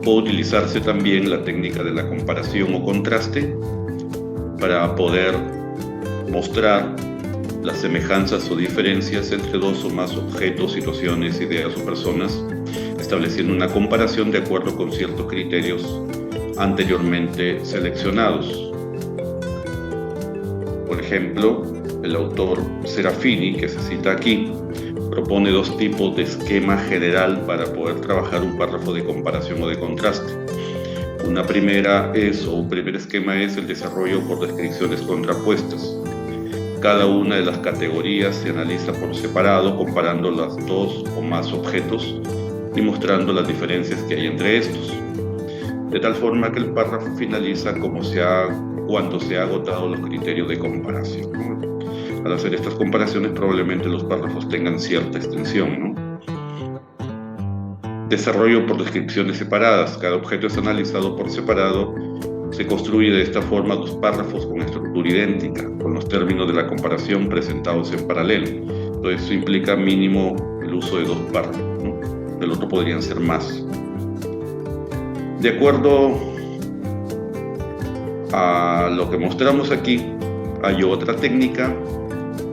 Puede utilizarse también la técnica de la comparación o contraste para poder mostrar las semejanzas o diferencias entre dos o más objetos, situaciones, ideas o personas, estableciendo una comparación de acuerdo con ciertos criterios anteriormente seleccionados. Por ejemplo, el autor Serafini, que se cita aquí, propone dos tipos de esquema general para poder trabajar un párrafo de comparación o de contraste. Un primer esquema es el desarrollo por descripciones contrapuestas. Cada una de las categorías se analiza por separado, comparando los dos o más objetos y mostrando las diferencias que hay entre estos, de tal forma que el párrafo finaliza cuando se han agotado los criterios de comparación, ¿no? Al hacer estas comparaciones probablemente los párrafos tengan cierta extensión, ¿no? Desarrollo por descripciones separadas. Cada objeto es analizado por separado. Se construye de esta forma dos párrafos con estructura idéntica, con los términos de la comparación presentados en paralelo. Entonces eso implica mínimo el uso de dos párrafos, ¿no? Del otro podrían ser más. De acuerdo a lo que mostramos aquí, hay otra técnica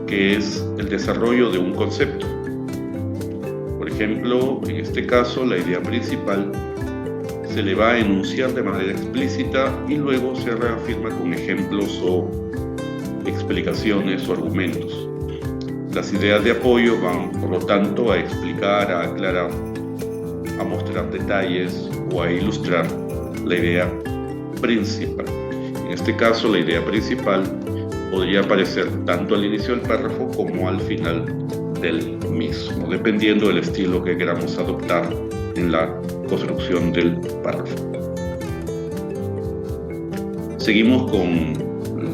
que es el desarrollo de un concepto. Por ejemplo, en este caso, la idea principal se le va a enunciar de manera explícita y luego se reafirma con ejemplos o explicaciones o argumentos. Las ideas de apoyo van, por lo tanto, a explicar, a aclarar, a mostrar detalles o a ilustrar la idea principal. En este caso, la idea principal podría aparecer tanto al inicio del párrafo como al final del mismo, dependiendo del estilo que queramos adoptar en la construcción del párrafo. Seguimos con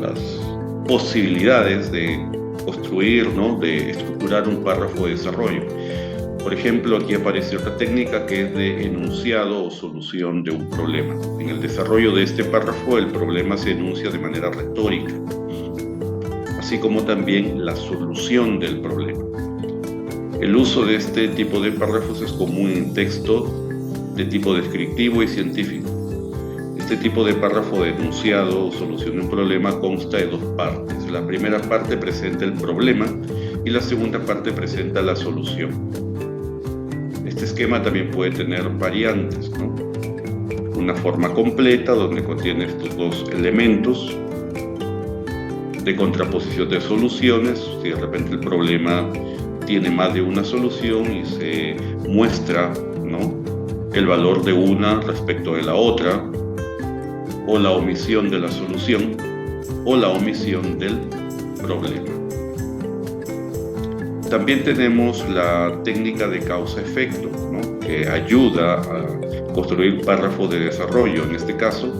las posibilidades de construir, ¿no?, de estructurar un párrafo de desarrollo. Por ejemplo, aquí aparece otra técnica que es de enunciado o solución de un problema. En el desarrollo de este párrafo, el problema se enuncia de manera retórica, así como también la solución del problema. El uso de este tipo de párrafos es común en texto de tipo descriptivo y científico. Este tipo de párrafo de enunciado o solución de un problema consta de dos partes. La primera parte presenta el problema y la segunda parte presenta la solución. Este esquema también puede tener variantes, ¿no? Una forma completa donde contiene estos dos elementos de contraposición de soluciones. Si de repente el problema tiene más de una solución y se muestra, ¿no?, el valor de una respecto de la otra, o la omisión de la solución o la omisión del problema. También tenemos la técnica de causa-efecto, ¿no?, que ayuda a construir párrafos de desarrollo. En este caso,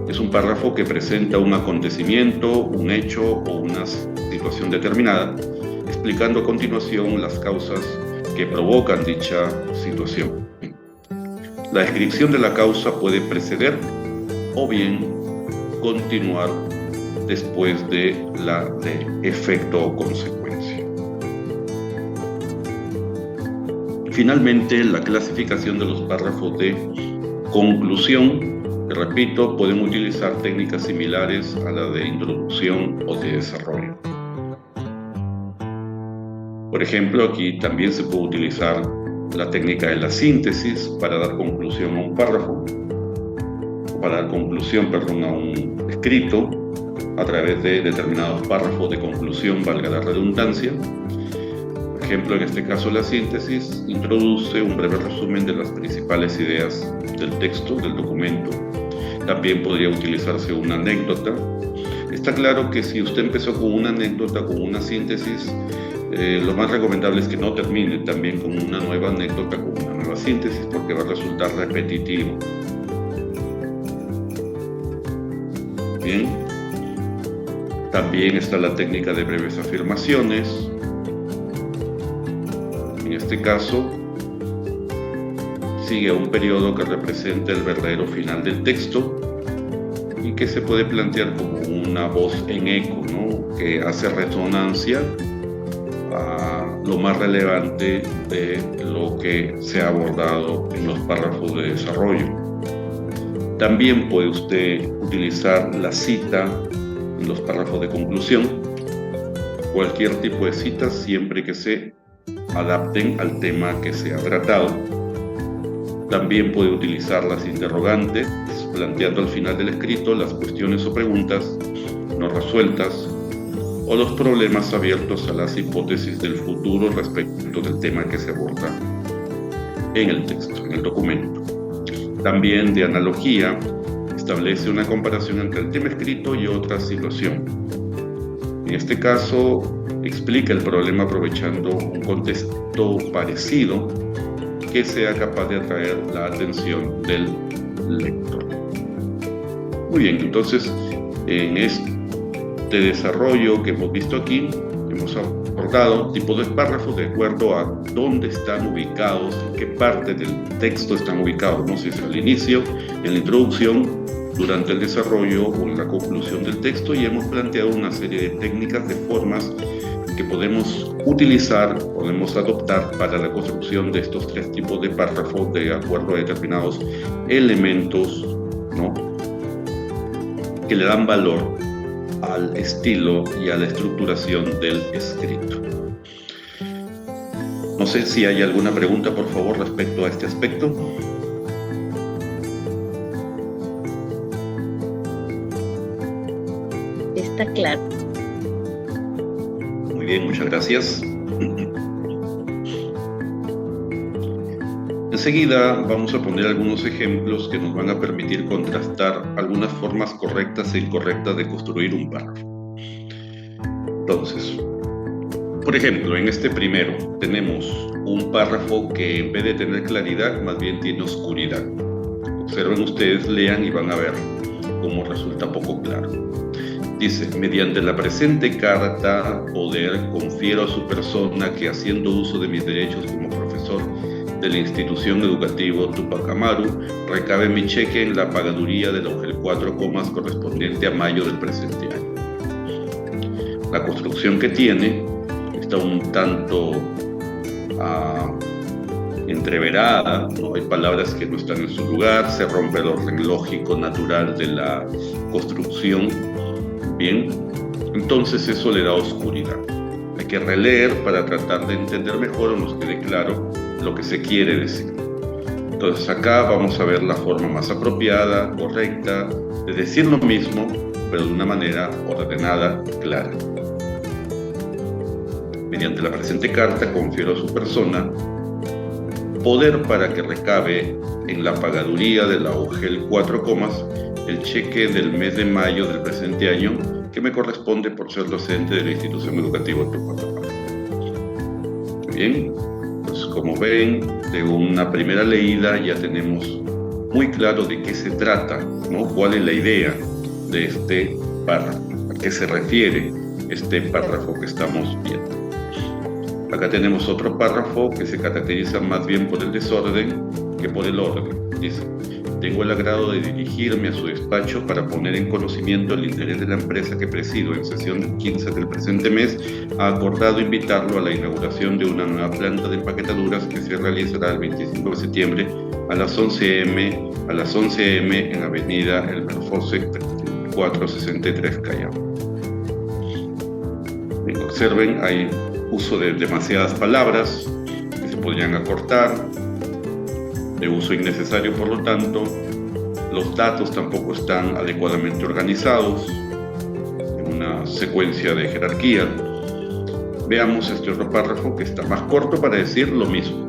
es un párrafo que presenta un acontecimiento, un hecho o una situación determinada, explicando a continuación las causas que provocan dicha situación. La descripción de la causa puede preceder o bien continuar después de la de efecto o consecuencia. Finalmente, la clasificación de los párrafos de conclusión. Repito, pueden utilizar técnicas similares a la de introducción o de desarrollo. Por ejemplo, aquí también se puede utilizar la técnica de la síntesis para dar conclusión a un párrafo, para dar conclusión, a un escrito a través de determinados párrafos de conclusión, valga la redundancia. Por ejemplo, en este caso la síntesis introduce un breve resumen de las principales ideas del texto, del documento. También podría utilizarse una anécdota. Está claro que si usted empezó con una anécdota, con una síntesis, lo más recomendable es que no termine también con una nueva anécdota, con una nueva síntesis, porque va a resultar repetitivo. Bien. También está la técnica de breves afirmaciones. En este caso, sigue a un periodo que representa el verdadero final del texto y que se puede plantear como una voz en eco, ¿no?, que hace resonancia a lo más relevante de lo que se ha abordado en los párrafos de desarrollo. También puede usted utilizar la cita en los párrafos de conclusión, cualquier tipo de citas siempre que se adapten al tema que se ha tratado. También puede utilizar las interrogantes, planteando al final del escrito las cuestiones o preguntas no resueltas o los problemas abiertos a las hipótesis del futuro respecto del tema que se aborda en el texto, en el documento. También de analogía, establece una comparación entre el tema escrito y otra situación. En este caso, explica el problema aprovechando un contexto parecido que sea capaz de atraer la atención del lector. Muy bien, entonces, en este desarrollo que hemos visto aquí, hemos abordado tipos de párrafos de acuerdo a dónde están ubicados, en qué parte del texto están ubicados, ¿no? Si es al inicio, en la introducción, durante el desarrollo o en la conclusión del texto, y hemos planteado una serie de técnicas, de formas que podemos utilizar, podemos adoptar para la construcción de estos tres tipos de párrafos de acuerdo a determinados elementos, ¿no?, que le dan valor al estilo y a la estructuración del escrito. No sé si hay alguna pregunta, por favor, respecto a este aspecto. Está claro. Muy bien, muchas gracias. Enseguida vamos a poner algunos ejemplos que nos van a permitir contrastar algunas formas correctas e incorrectas de construir un párrafo. Entonces, por ejemplo, en este primero tenemos un párrafo que en vez de tener claridad, más bien tiene oscuridad. Observen ustedes, lean y van a ver cómo resulta poco claro. Dice: mediante la presente carta, poder confiero a su persona que, haciendo uso de mis derechos como profesor de la institución educativa Tupac Amaru, recabe mi cheque en la pagaduría de la UGEL 4 comas correspondiente a mayo del presente año. La construcción que tiene está un tanto entreverada, ¿no? Hay palabras que no están en su lugar, se rompe el orden lógico natural de la construcción. Bien, entonces eso le da oscuridad. Hay que releer para tratar de entender mejor o nos quede claro lo que se quiere decir. Entonces acá vamos a ver la forma más apropiada, correcta, de decir lo mismo, pero de una manera ordenada, clara. Mediante la presente carta confiero a su persona poder para que recabe en la pagaduría de la UGEL 4 comas el cheque del mes de mayo del presente año que me corresponde por ser docente de la institución educativa Tupac Amaru. Bien, pues como ven, de una primera leída ya tenemos muy claro de qué se trata, ¿no? Cuál es la idea de este párrafo, a qué se refiere este párrafo que estamos viendo. Acá tenemos otro párrafo que se caracteriza más bien por el desorden que por el orden. Dice: tengo el agrado de dirigirme a su despacho para poner en conocimiento el interés de la empresa que presido. En sesión 15 del presente mes ha acordado invitarlo a la inauguración de una nueva planta de empaquetaduras que se realizará el 25 de septiembre a las 11 a.m. en Avenida El Berfose 463 Callao. Observen, hay uso de demasiadas palabras que se podrían acortar, de uso innecesario, por lo tanto, los datos tampoco están adecuadamente organizados en una secuencia de jerarquía. Veamos este otro párrafo que está más corto para decir lo mismo.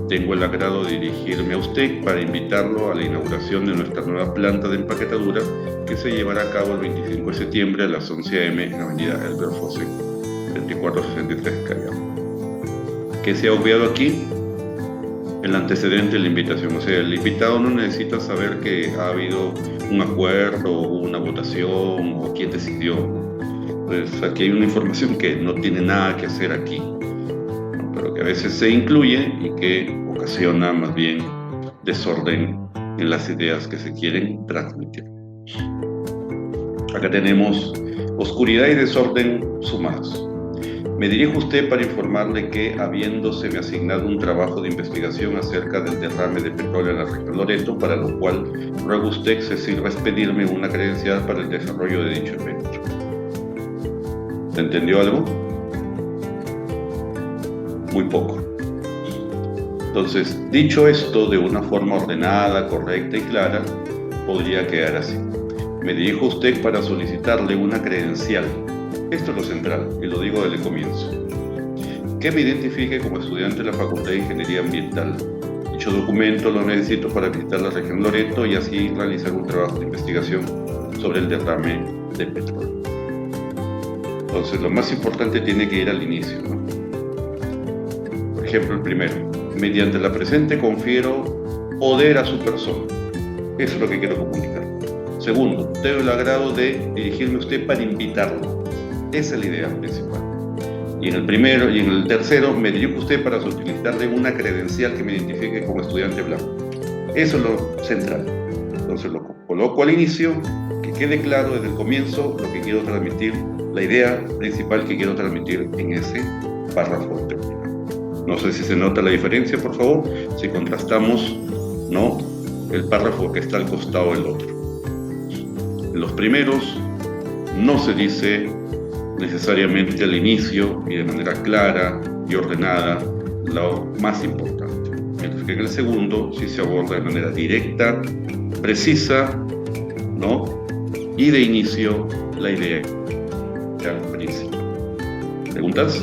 Tengo el agrado de dirigirme a usted para invitarlo a la inauguración de nuestra nueva planta de empaquetadura que se llevará a cabo el 25 de septiembre a las 11 a.m. en Avenida El Berfose 2463 Callao. ¿Qué se ha obviado aquí? El antecedente de la invitación. O sea, el invitado no necesita saber que ha habido un acuerdo, una votación o quién decidió. Pues aquí hay una información que no tiene nada que hacer aquí, ¿no? Pero que a veces se incluye y que ocasiona más bien desorden en las ideas que se quieren transmitir. Acá tenemos oscuridad y desorden sumados. Me dirijo a usted para informarle que, habiéndoseme asignado un trabajo de investigación acerca del derrame de petróleo en la región Loreto, para lo cual ruego usted se sirva expedirme una credencial para el desarrollo de dicho evento. ¿Se entendió algo? Muy poco. Entonces, dicho esto de una forma ordenada, correcta y clara, podría quedar así. Me dirijo a usted para solicitarle una credencial. Esto es lo central, y lo digo desde el comienzo. Que me identifique como estudiante de la Facultad de Ingeniería Ambiental. Dicho documento lo necesito para visitar la región Loreto y así realizar un trabajo de investigación sobre el derrame de petróleo. Entonces, lo más importante tiene que ir al inicio, ¿no? Por ejemplo, el primero. Mediante la presente confiero poder a su persona. Eso es lo que quiero comunicar. Segundo, tengo el agrado de dirigirme a usted para invitarlo. Esa es la idea principal. Y en el tercero, me dirijo a usted para solicitarle una credencial que me identifique como estudiante blanco. Eso es lo central. Entonces lo coloco al inicio, que quede claro desde el comienzo lo que quiero transmitir, la idea principal que quiero transmitir en ese párrafo terminal. No sé si se nota la diferencia, por favor, si contrastamos, ¿no?, el párrafo que está al costado del otro. En los primeros no se dice necesariamente al inicio y de manera clara y ordenada lo más importante, mientras que en el segundo sí se aborda de manera directa, precisa, ¿no?, y de inicio la idea al principio. ¿Preguntas?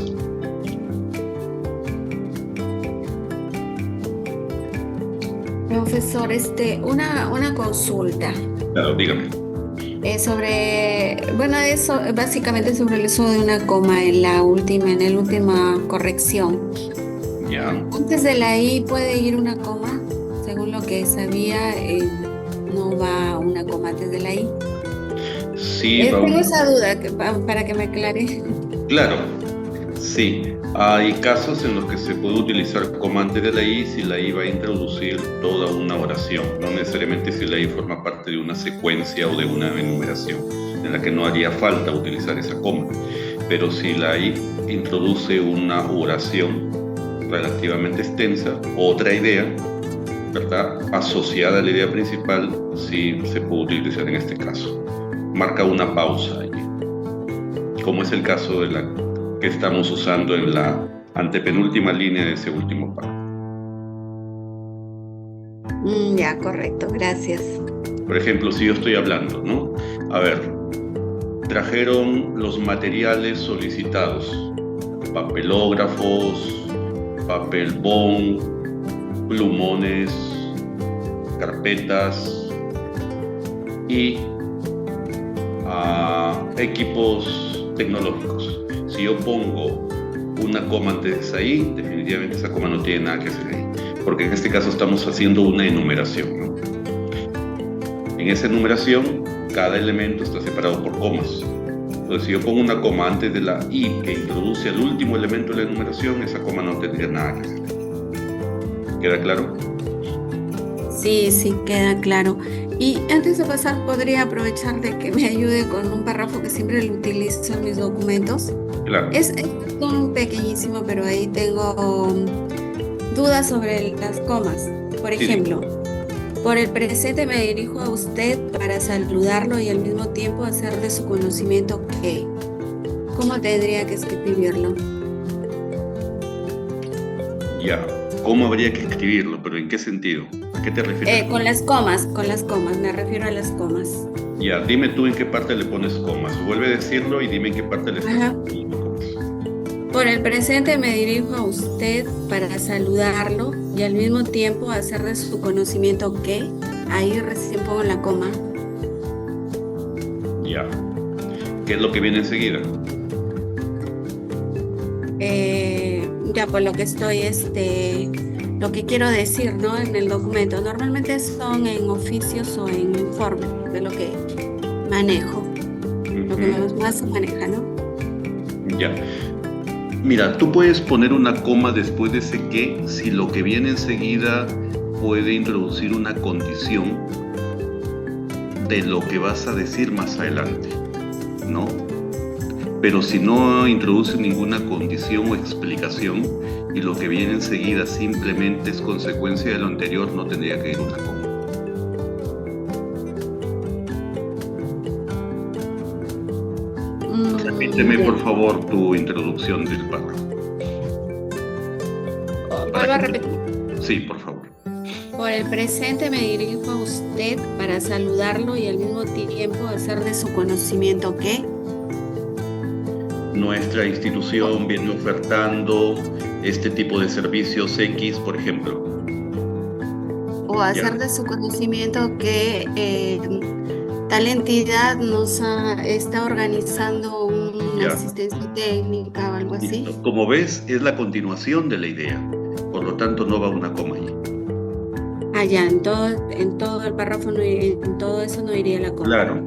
Profesor, una consulta. Claro, dígame. Eso, básicamente sobre el uso de una coma en la última corrección. Ya. Antes de la I puede ir una coma, según lo que sabía, no va una coma antes de la I. Sí, Tengo esa duda para que me aclare. Claro, sí. Hay casos en los que se puede utilizar coma antes de la I si la I va a introducir toda una oración, no necesariamente si la I forma parte de una secuencia o de una enumeración, en la que no haría falta utilizar esa coma. Pero si la I introduce una oración relativamente extensa, otra idea, ¿verdad?, asociada a la idea principal, sí se puede utilizar en este caso. Marca una pausa allí, como es el caso de la que estamos usando en la antepenúltima línea de ese último párrafo. Ya, correcto, gracias. Por ejemplo, si yo estoy hablando, ¿no? A ver, trajeron los materiales solicitados: papelógrafos, papel bond, plumones, carpetas y equipos tecnológicos. Si yo pongo una coma antes de ahí, definitivamente esa coma no tiene nada que hacer ahí, porque en este caso estamos haciendo una enumeración, ¿no? En esa enumeración, cada elemento está separado por comas. Entonces, si yo pongo una coma antes de la I que introduce al último elemento de la enumeración, esa coma no tendría nada que hacer. ¿Queda claro? Sí, queda claro. Y antes de pasar, ¿podría aprovechar de que me ayude con un párrafo que siempre lo utilizo en mis documentos? Claro. Es un pequeñísimo, pero ahí tengo dudas sobre las comas. Por ejemplo, por el presente me dirijo a usted para saludarlo y al mismo tiempo hacer de su conocimiento que. ¿Cómo tendría que escribirlo? Ya. ¿Cómo habría que escribirlo? ¿Pero en qué sentido? ¿A qué te refieres? Con las comas, me refiero a las comas. Ya, dime tú en qué parte le pones comas. Vuelve a decirlo y dime en qué parte le estás poniendo comas. Por el presente me dirijo a usted para saludarlo y al mismo tiempo hacer de su conocimiento que. Ahí recién pongo la coma. Ya. ¿Qué es lo que viene enseguida? Ya, por lo que estoy, lo que quiero decir, ¿no?, en el documento. Normalmente son en oficios o en informes de lo que manejo, lo que más se maneja, ¿no? Ya. Mira, tú puedes poner una coma después de ese que si lo que viene enseguida puede introducir una condición de lo que vas a decir más adelante, ¿no? pero si no introduce ninguna condición o explicación y lo que viene enseguida simplemente es consecuencia de lo anterior, no tendría que ir una coma. Repíteme, por favor, tu introducción del párrafo. Vuelvo a repetir. Sí, por favor. Por el presente me dirijo a usted para saludarlo y al mismo tiempo hacer de su conocimiento que Nuestra institución viene ofertando este tipo de servicios X, por ejemplo. o hacer de su conocimiento que tal entidad está organizando una Ya. asistencia técnica o algo así. Listo. Como ves, es la continuación de la idea. Por lo tanto, no va una coma allí. Ya, en todo el párrafo, en todo eso no iría la coma. Claro.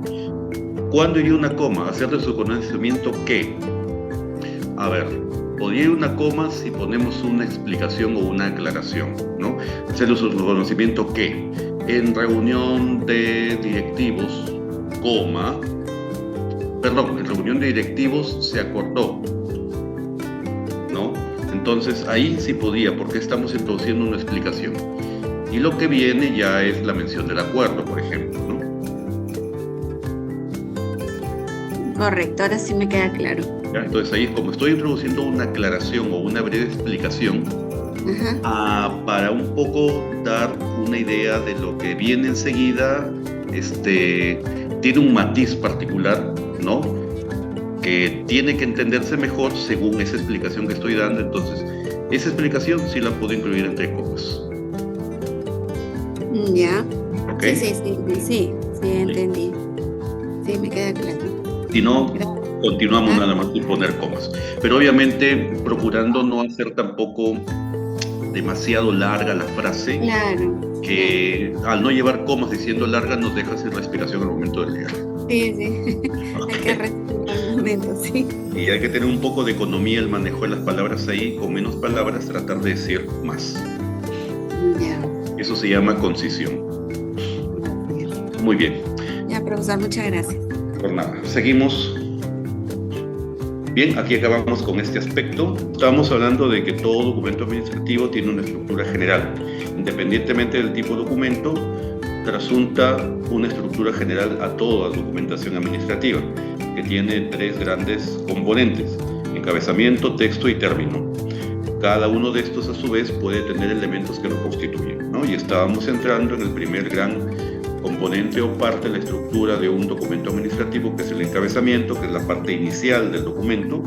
¿Cuándo iría una coma? Hacer de su conocimiento qué. A ver, podría ir una coma si ponemos una explicación o una aclaración, ¿no? Hacer de su conocimiento qué. En reunión de directivos, coma. Perdón, en reunión de directivos se acordó, ¿no? Entonces ahí sí podía, porque estamos introduciendo una explicación. Y lo que viene ya es la mención del acuerdo, por ejemplo, ¿no? Correcto, ahora sí me queda claro. ¿Ya? Entonces ahí, como estoy introduciendo una aclaración o una breve explicación, para un poco dar una idea de lo que viene enseguida, tiene un matiz particular, ¿no? Que tiene que entenderse mejor según esa explicación que estoy dando. Entonces, esa explicación sí la puedo incluir entre comas. Ya. ¿Ok? Sí, entendí. Sí, me queda claro. Si no, continuamos nada más sin poner comas. Pero obviamente procurando no hacer tampoco demasiado larga la frase, Claro. que al no llevar comas diciendo larga nos deja sin respiración al momento de leer. Sí. Hay que respirar un momento, sí. Y hay que tener un poco de economía el manejo de las palabras ahí, con menos palabras tratar de decir más. Ya. Eso se llama concisión. Muy bien. Ya, profesor, muchas gracias. Por nada. Seguimos. Bien, aquí acabamos con este aspecto. Estábamos hablando de que todo documento administrativo tiene una estructura general. Independientemente del tipo de documento, trasunta una estructura general a toda documentación administrativa, que tiene 3 grandes componentes: encabezamiento, texto y término. Cada uno de estos, a su vez, puede tener elementos que lo constituyen, ¿no? Y estábamos entrando en el primer gran componente o parte de la estructura de un documento administrativo, que es el encabezamiento, que es la parte inicial del documento,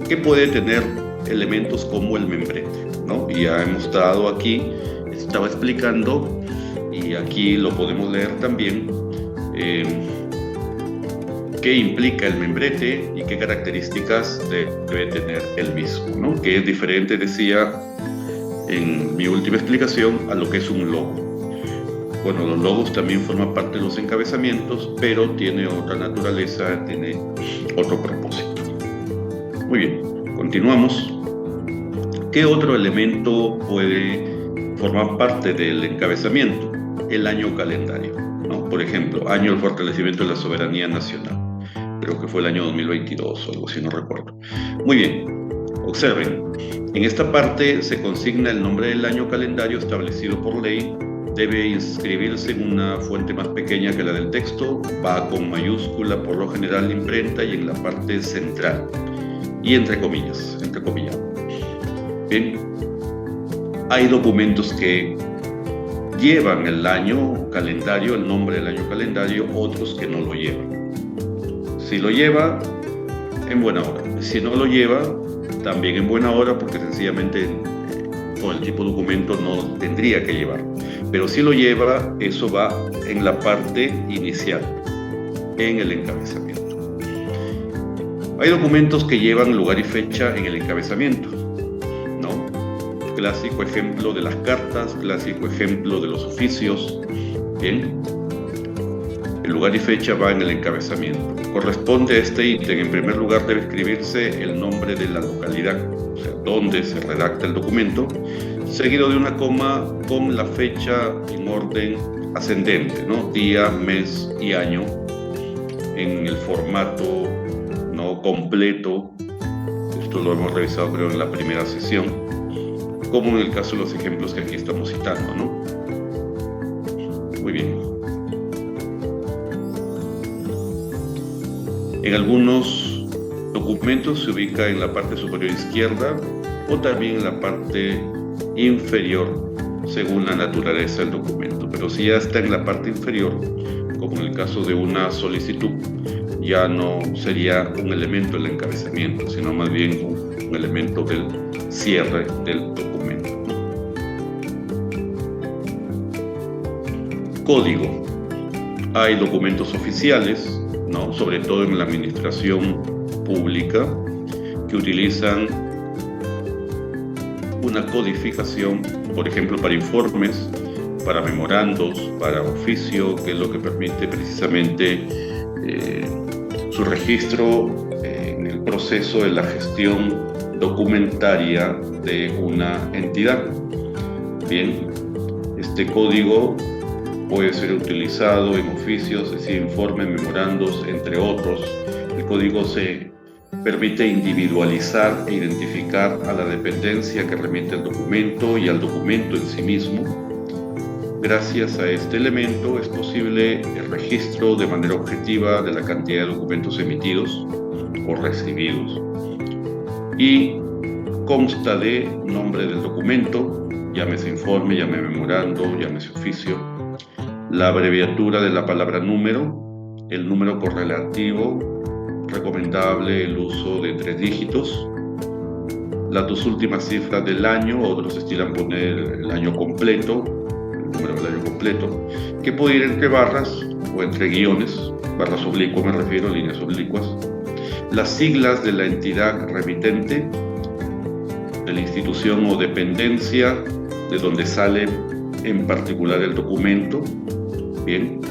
que puede tener elementos como el membrete, ¿no? Y ya hemos estado aquí, estaba explicando, y aquí lo podemos leer también, qué implica el membrete y qué características debe tener el mismo, ¿no? Que es diferente, decía en mi última explicación, a lo que es un logo. Bueno, los logos también forman parte de los encabezamientos, pero tiene otra naturaleza, tiene otro propósito. Muy bien, continuamos. ¿Qué otro elemento puede formar parte del encabezamiento? El año calendario, ¿no? Por ejemplo, año del fortalecimiento de la soberanía nacional. Creo que fue el año 2022 o algo así, no recuerdo. Muy bien, observen. En esta parte se consigna el nombre del año calendario establecido por ley. Debe inscribirse en una fuente más pequeña que la del texto, va con mayúscula por lo general imprenta y en la parte central, y entre comillas, entrecomillado. Bien, hay documentos que llevan el año calendario, el nombre del año calendario, otros que no lo llevan. Si lo lleva, en buena hora. Si no lo lleva, también en buena hora, porque sencillamente por el tipo de documento no tendría que llevar. Pero si lo lleva, eso va en la parte inicial, en el encabezamiento. Hay documentos que llevan lugar y fecha en el encabezamiento, ¿no? Clásico ejemplo de las cartas, clásico ejemplo de los oficios. Bien, el lugar y fecha va en el encabezamiento. Corresponde a este ítem, en primer lugar debe escribirse el nombre de la localidad, o sea, donde se redacta el documento, seguido de una coma con la fecha en orden ascendente, ¿no? Día, mes y año, en el formato no completo. Esto lo hemos revisado, creo, en la primera sesión, como en el caso de los ejemplos que aquí estamos citando, ¿no? Muy bien. En algunos documentos se ubica en la parte superior izquierda o también en la parte inferior, según la naturaleza del documento. Pero si ya está en la parte inferior, como en el caso de una solicitud, ya no sería un elemento del encabezamiento, sino más bien un elemento del cierre del documento. Código. Hay documentos oficiales, ¿no? Sobre todo en la administración pública, que utilizan una codificación, por ejemplo, para informes, para memorandos, para oficio, que es lo que permite precisamente su registro en el proceso de la gestión documentaria de una entidad. Bien, este código puede ser utilizado en oficios, es decir, informes, memorandos, entre otros. El código se permite individualizar e identificar a la dependencia que remite el documento y al documento en sí mismo. Gracias a este elemento es posible el registro de manera objetiva de la cantidad de documentos emitidos o recibidos. Y consta de nombre del documento, llámese informe, llámese memorando, llámese oficio, la abreviatura de la palabra número, el número correlativo, recomendable el uso de 3 dígitos, las 2 últimas cifras del año, otros estilan poner el año completo, el número del año completo, que puede ir entre barras o entre guiones, barras oblicuas me refiero, líneas oblicuas, las siglas de la entidad remitente, de la institución o dependencia de donde sale en particular el documento. Bien,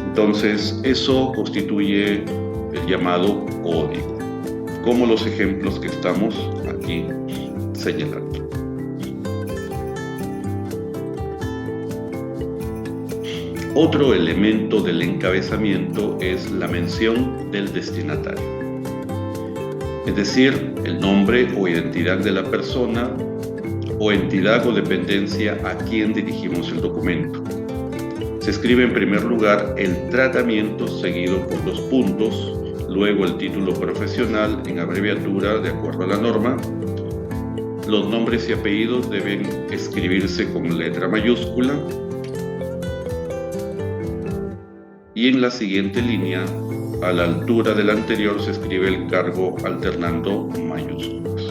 entonces eso constituye el llamado código, como los ejemplos que estamos aquí señalando. Otro elemento del encabezamiento es la mención del destinatario, es decir, el nombre o identidad de la persona o entidad o dependencia a quien dirigimos el documento. Se escribe en primer lugar el tratamiento seguido por los puntos, luego el título profesional en abreviatura de acuerdo a la norma. Los nombres y apellidos deben escribirse con letra mayúscula. Y en la siguiente línea, a la altura del anterior, se escribe el cargo alternando mayúsculas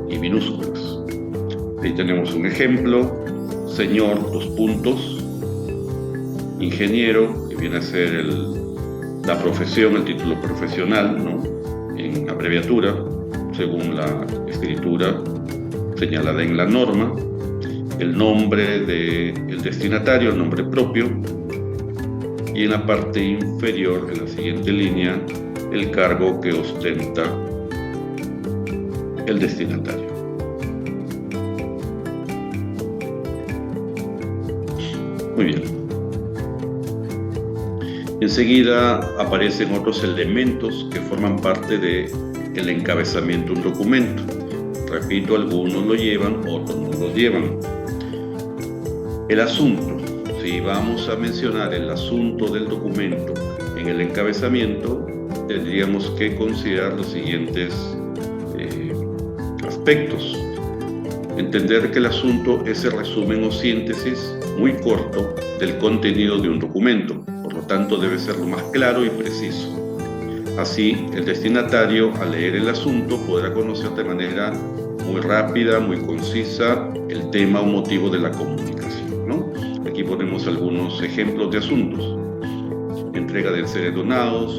y minúsculas. Ahí tenemos un ejemplo: señor, 2 puntos, ingeniero, que viene a ser la profesión, el título profesional, ¿no? En abreviatura, según la escritura señalada en la norma, el nombre del destinatario, el nombre propio, y en la parte inferior, en la siguiente línea, el cargo que ostenta el destinatario. Muy bien. Enseguida aparecen otros elementos que forman parte del encabezamiento de un documento. Repito, algunos lo llevan, otros no lo llevan. El asunto. Si vamos a mencionar el asunto del documento en el encabezamiento, tendríamos que considerar los siguientes aspectos. Entender que el asunto es el resumen o síntesis muy corto del contenido de un documento, por lo tanto debe ser lo más claro y preciso. Así, el destinatario, al leer el asunto, podrá conocer de manera muy rápida, muy concisa, el tema o motivo de la comunicación, ¿no? Aquí ponemos algunos ejemplos de asuntos: entrega de seres donados,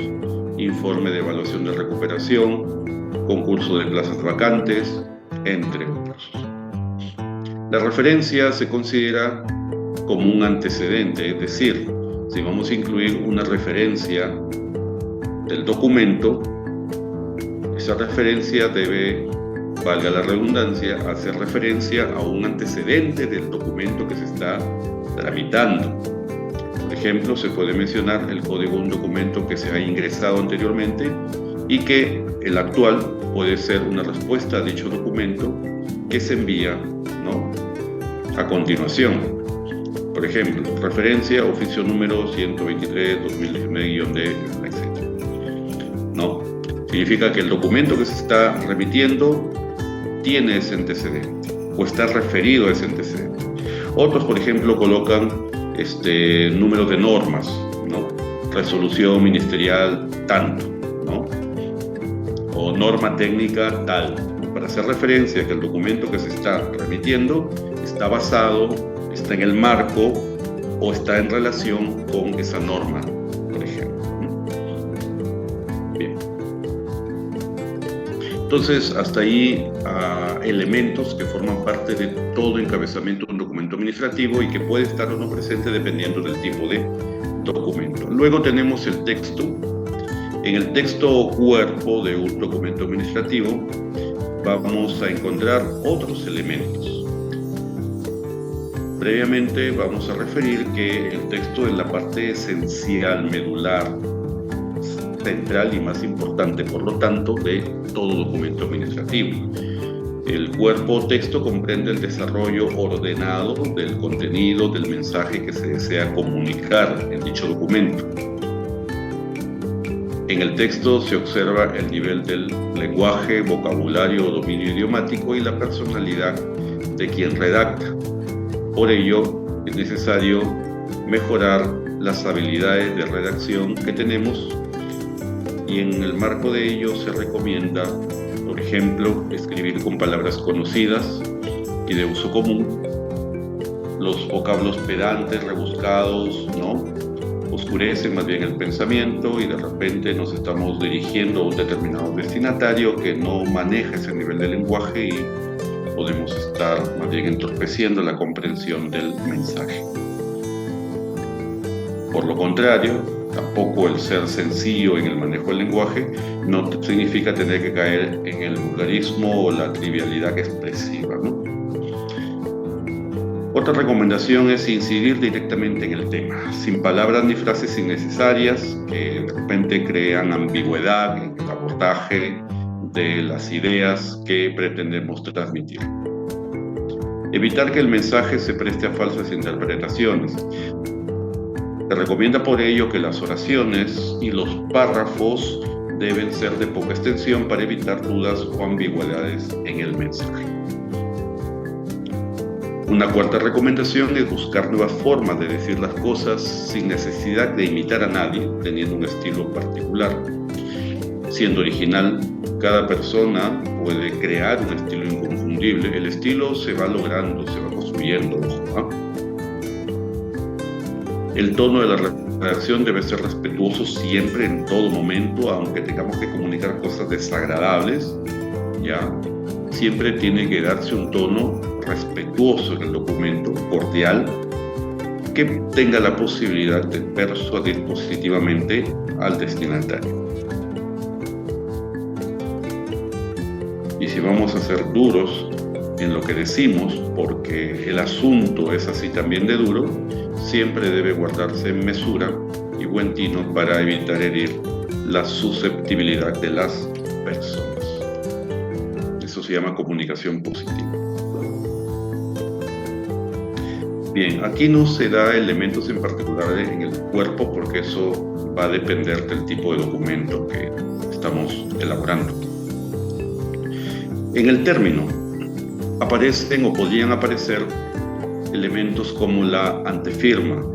informe de evaluación de recuperación, concurso de plazas vacantes, entre otros. La referencia se considera como un antecedente, es decir, si vamos a incluir una referencia del documento, esa referencia debe, valga la redundancia, hacer referencia a un antecedente del documento que se está tramitando. Por ejemplo, se puede mencionar el código de un documento que se ha ingresado anteriormente y que el actual puede ser una respuesta a dicho documento que se envía, ¿no?, a continuación. Por ejemplo, referencia, oficio número 123-2019-D, etc. ¿No? Significa que el documento que se está remitiendo tiene ese antecedente o está referido a ese antecedente. Otros, por ejemplo, colocan números de normas, ¿no? Resolución ministerial tanto, ¿no? O norma técnica tal, para hacer referencia a que el documento que se está remitiendo está basado, está en el marco o está en relación con esa norma, por ejemplo. Bien. Entonces, hasta ahí elementos que forman parte de todo encabezamiento de un documento administrativo y que puede estar o no presente dependiendo del tipo de documento. Luego tenemos el texto. En el texto cuerpo de un documento administrativo vamos a encontrar otros elementos. Previamente vamos a referir que el texto es la parte esencial, medular, central y más importante, por lo tanto, de todo documento administrativo. El cuerpo texto comprende el desarrollo ordenado del contenido del mensaje que se desea comunicar en dicho documento. En el texto se observa el nivel del lenguaje, vocabulario o dominio idiomático y la personalidad de quien redacta. Por ello, es necesario mejorar las habilidades de redacción que tenemos y en el marco de ello se recomienda, por ejemplo, escribir con palabras conocidas y de uso común. Los vocablos pedantes, rebuscados, ¿no?, oscurecen más bien el pensamiento y de repente nos estamos dirigiendo a un determinado destinatario que no maneja ese nivel de lenguaje y podemos estar más bien entorpeciendo la comprensión del mensaje. Por lo contrario, tampoco el ser sencillo en el manejo del lenguaje no significa tener que caer en el vulgarismo o la trivialidad expresiva, ¿no? Otra recomendación es incidir directamente en el tema, sin palabras ni frases innecesarias que de repente crean ambigüedad en el abordaje de las ideas que pretendemos transmitir. Evitar que el mensaje se preste a falsas interpretaciones. Se recomienda por ello que las oraciones y los párrafos deben ser de poca extensión para evitar dudas o ambigüedades en el mensaje. Una cuarta recomendación es buscar nuevas formas de decir las cosas sin necesidad de imitar a nadie, teniendo un estilo particular. Siendo original, cada persona puede crear un estilo inconfundible. El estilo se va logrando, se va construyendo, ¿no? El tono de la redacción debe ser respetuoso siempre, en todo momento, aunque tengamos que comunicar cosas desagradables, ¿ya? Siempre tiene que darse un tono respetuoso en el documento, cordial, que tenga la posibilidad de persuadir positivamente al destinatario. Y si vamos a ser duros en lo que decimos, porque el asunto es así también de duro, siempre debe guardarse mesura y buen tino para evitar herir la susceptibilidad de las personas. Eso se llama comunicación positiva. Bien, aquí no se da elementos en particular en el cuerpo porque eso va a depender del tipo de documento que estamos elaborando. En el término aparecen o podrían aparecer elementos como la antefirma,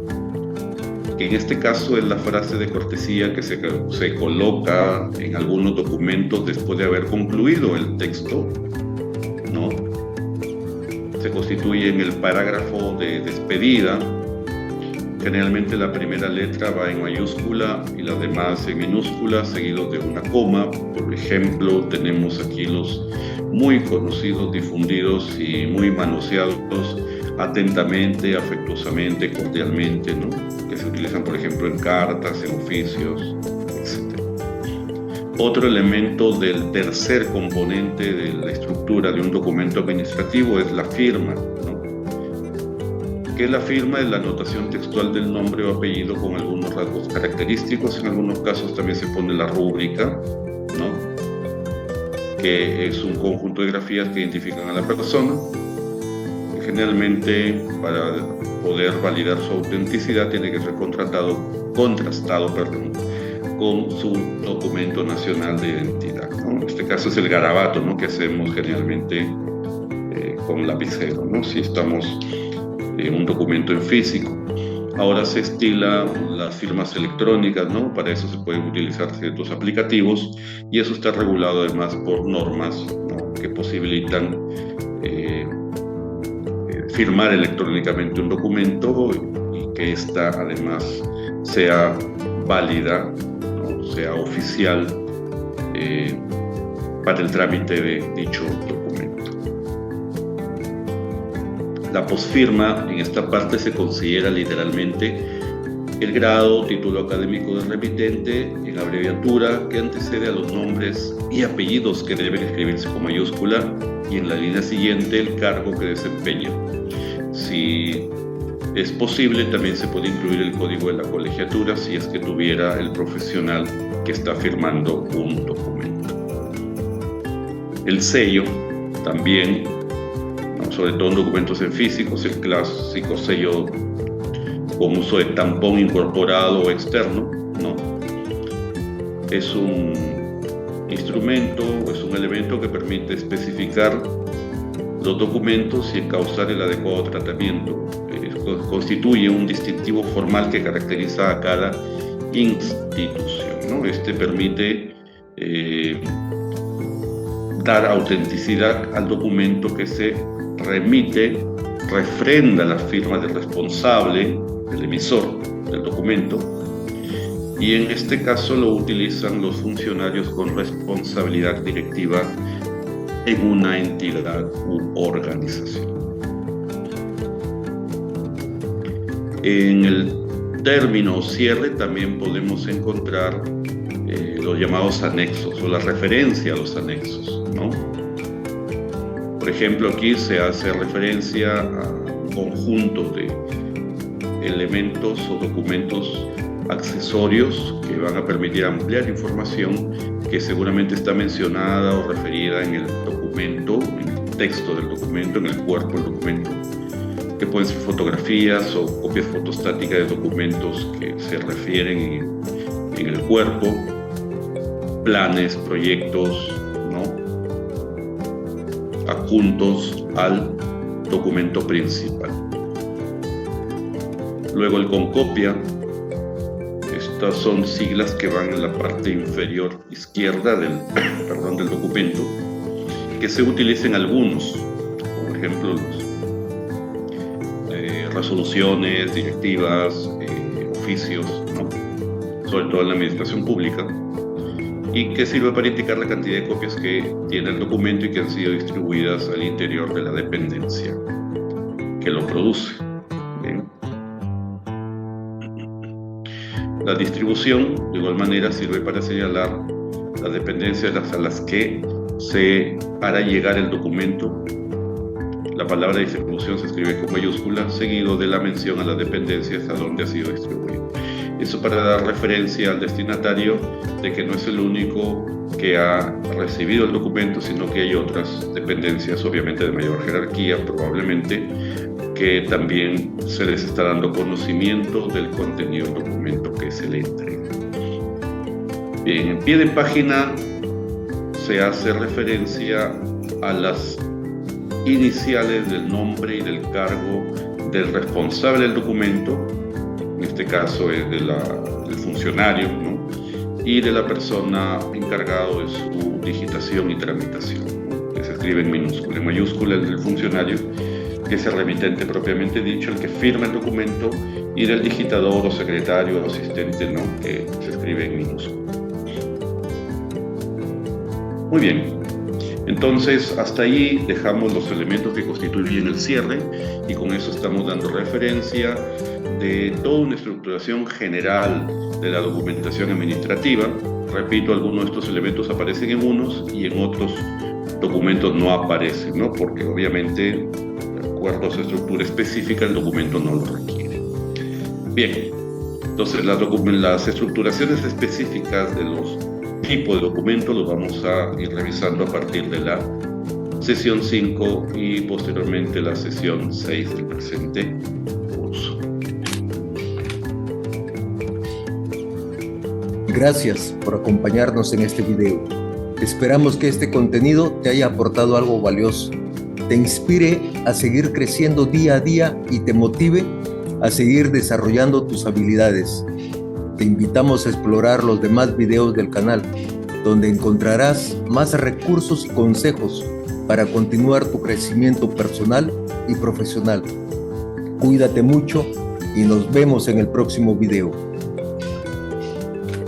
que en este caso es la frase de cortesía que se coloca en algunos documentos después de haber concluido el texto, ¿no? Se constituye en el parágrafo de despedida. Generalmente la primera letra va en mayúscula y las demás en minúscula, seguidos de una coma. Por ejemplo, tenemos aquí los muy conocidos, difundidos y muy manoseados: atentamente, afectuosamente, cordialmente, ¿no?, que se utilizan, por ejemplo, en cartas, en oficios, etc. Otro elemento del tercer componente de la estructura de un documento administrativo es la firma, ¿no? que la firma es la anotación textual del nombre o apellido con algunos rasgos característicos. En algunos casos también se pone la rúbrica, ¿no?, que es un conjunto de grafías que identifican a la persona. Generalmente, para poder validar su autenticidad, tiene que ser contrastado con su documento nacional de identidad, ¿no? En este caso es el garabato, ¿no?, que hacemos generalmente con lapicero, ¿no?, si estamos en un documento en físico. Ahora se estila las firmas electrónicas, ¿no? Para eso se pueden utilizar ciertos aplicativos, y eso está regulado además por normas, ¿no?, que posibilitan firmar electrónicamente un documento y que ésta además sea válida, ¿no?, sea oficial para el trámite de dicho documento. La posfirma en esta parte se considera literalmente el grado o título académico del remitente en abreviatura que antecede a los nombres y apellidos que deben escribirse con mayúscula, y en la línea siguiente el cargo que desempeña. Si es posible, también se puede incluir el código de la colegiatura si es que tuviera el profesional que está firmando un documento. El sello también, ¿no?, sobre todo en documentos en físicos, el clásico sello con uso de tampón incorporado o externo, ¿no?, es un instrumento, es un elemento que permite especificar los documentos y encauzar el adecuado tratamiento. Constituye un distintivo formal que caracteriza a cada institución, ¿no? Este permite dar autenticidad al documento que se remite, refrenda la firma del responsable, del emisor del documento, y en este caso lo utilizan los funcionarios con responsabilidad directiva en una entidad u organización. En el término cierre también podemos encontrar los llamados anexos o la referencia a los anexos, ¿no? Por ejemplo, aquí se hace referencia a un conjunto de elementos o documentos accesorios que van a permitir ampliar información que seguramente está mencionada o referida en el documento, en el texto del documento, en el cuerpo del documento, que pueden ser fotografías o copias fotostáticas de documentos que se refieren en el cuerpo, planes, proyectos, ¿no?, adjuntos al documento principal. Luego el concopia. Estas son siglas que van en la parte inferior izquierda del documento, que se utilizan algunos, por ejemplo, resoluciones, directivas, oficios, ¿no?, sobre todo en la administración pública, y que sirve para indicar la cantidad de copias que tiene el documento y que han sido distribuidas al interior de la dependencia que lo produce. ¿Bien? La distribución, de igual manera, sirve para señalar las dependencias a las que se hará llegar el documento. La palabra distribución se escribe con mayúscula, seguido de la mención a las dependencias a donde ha sido distribuido. Eso para dar referencia al destinatario de que no es el único que ha recibido el documento, sino que hay otras dependencias, obviamente de mayor jerarquía, probablemente, que también se les está dando conocimiento del contenido del documento que se le entrega. Bien, en pie de página se hace referencia a las iniciales del nombre y del cargo del responsable del documento, en este caso es del funcionario, ¿no?, y de la persona encargada de su digitación y tramitación, ¿no?, que se escribe en minúscula. En mayúscula el del funcionario, que es el remitente propiamente dicho, el que firma el documento, y del digitador o secretario o asistente, ¿no?, que se escribe en minúscula. Muy bien, entonces hasta ahí dejamos los elementos que constituyen el cierre, y con eso estamos dando referencia de toda una estructuración general de la documentación administrativa. Repito, algunos de estos elementos aparecen en unos y en otros documentos no aparecen, ¿no?, porque obviamente acuerdo a su estructura específica, el documento no lo requiere. Bien, entonces las estructuraciones específicas de los tipos de documentos los vamos a ir revisando a partir de la sesión 5 y posteriormente la sesión 6 del presente curso. Gracias por acompañarnos en este video. Esperamos que este contenido te haya aportado algo valioso, te inspire a seguir creciendo día a día y te motive a seguir desarrollando tus habilidades. Te invitamos a explorar los demás videos del canal, donde encontrarás más recursos y consejos para continuar tu crecimiento personal y profesional. Cuídate mucho y nos vemos en el próximo video.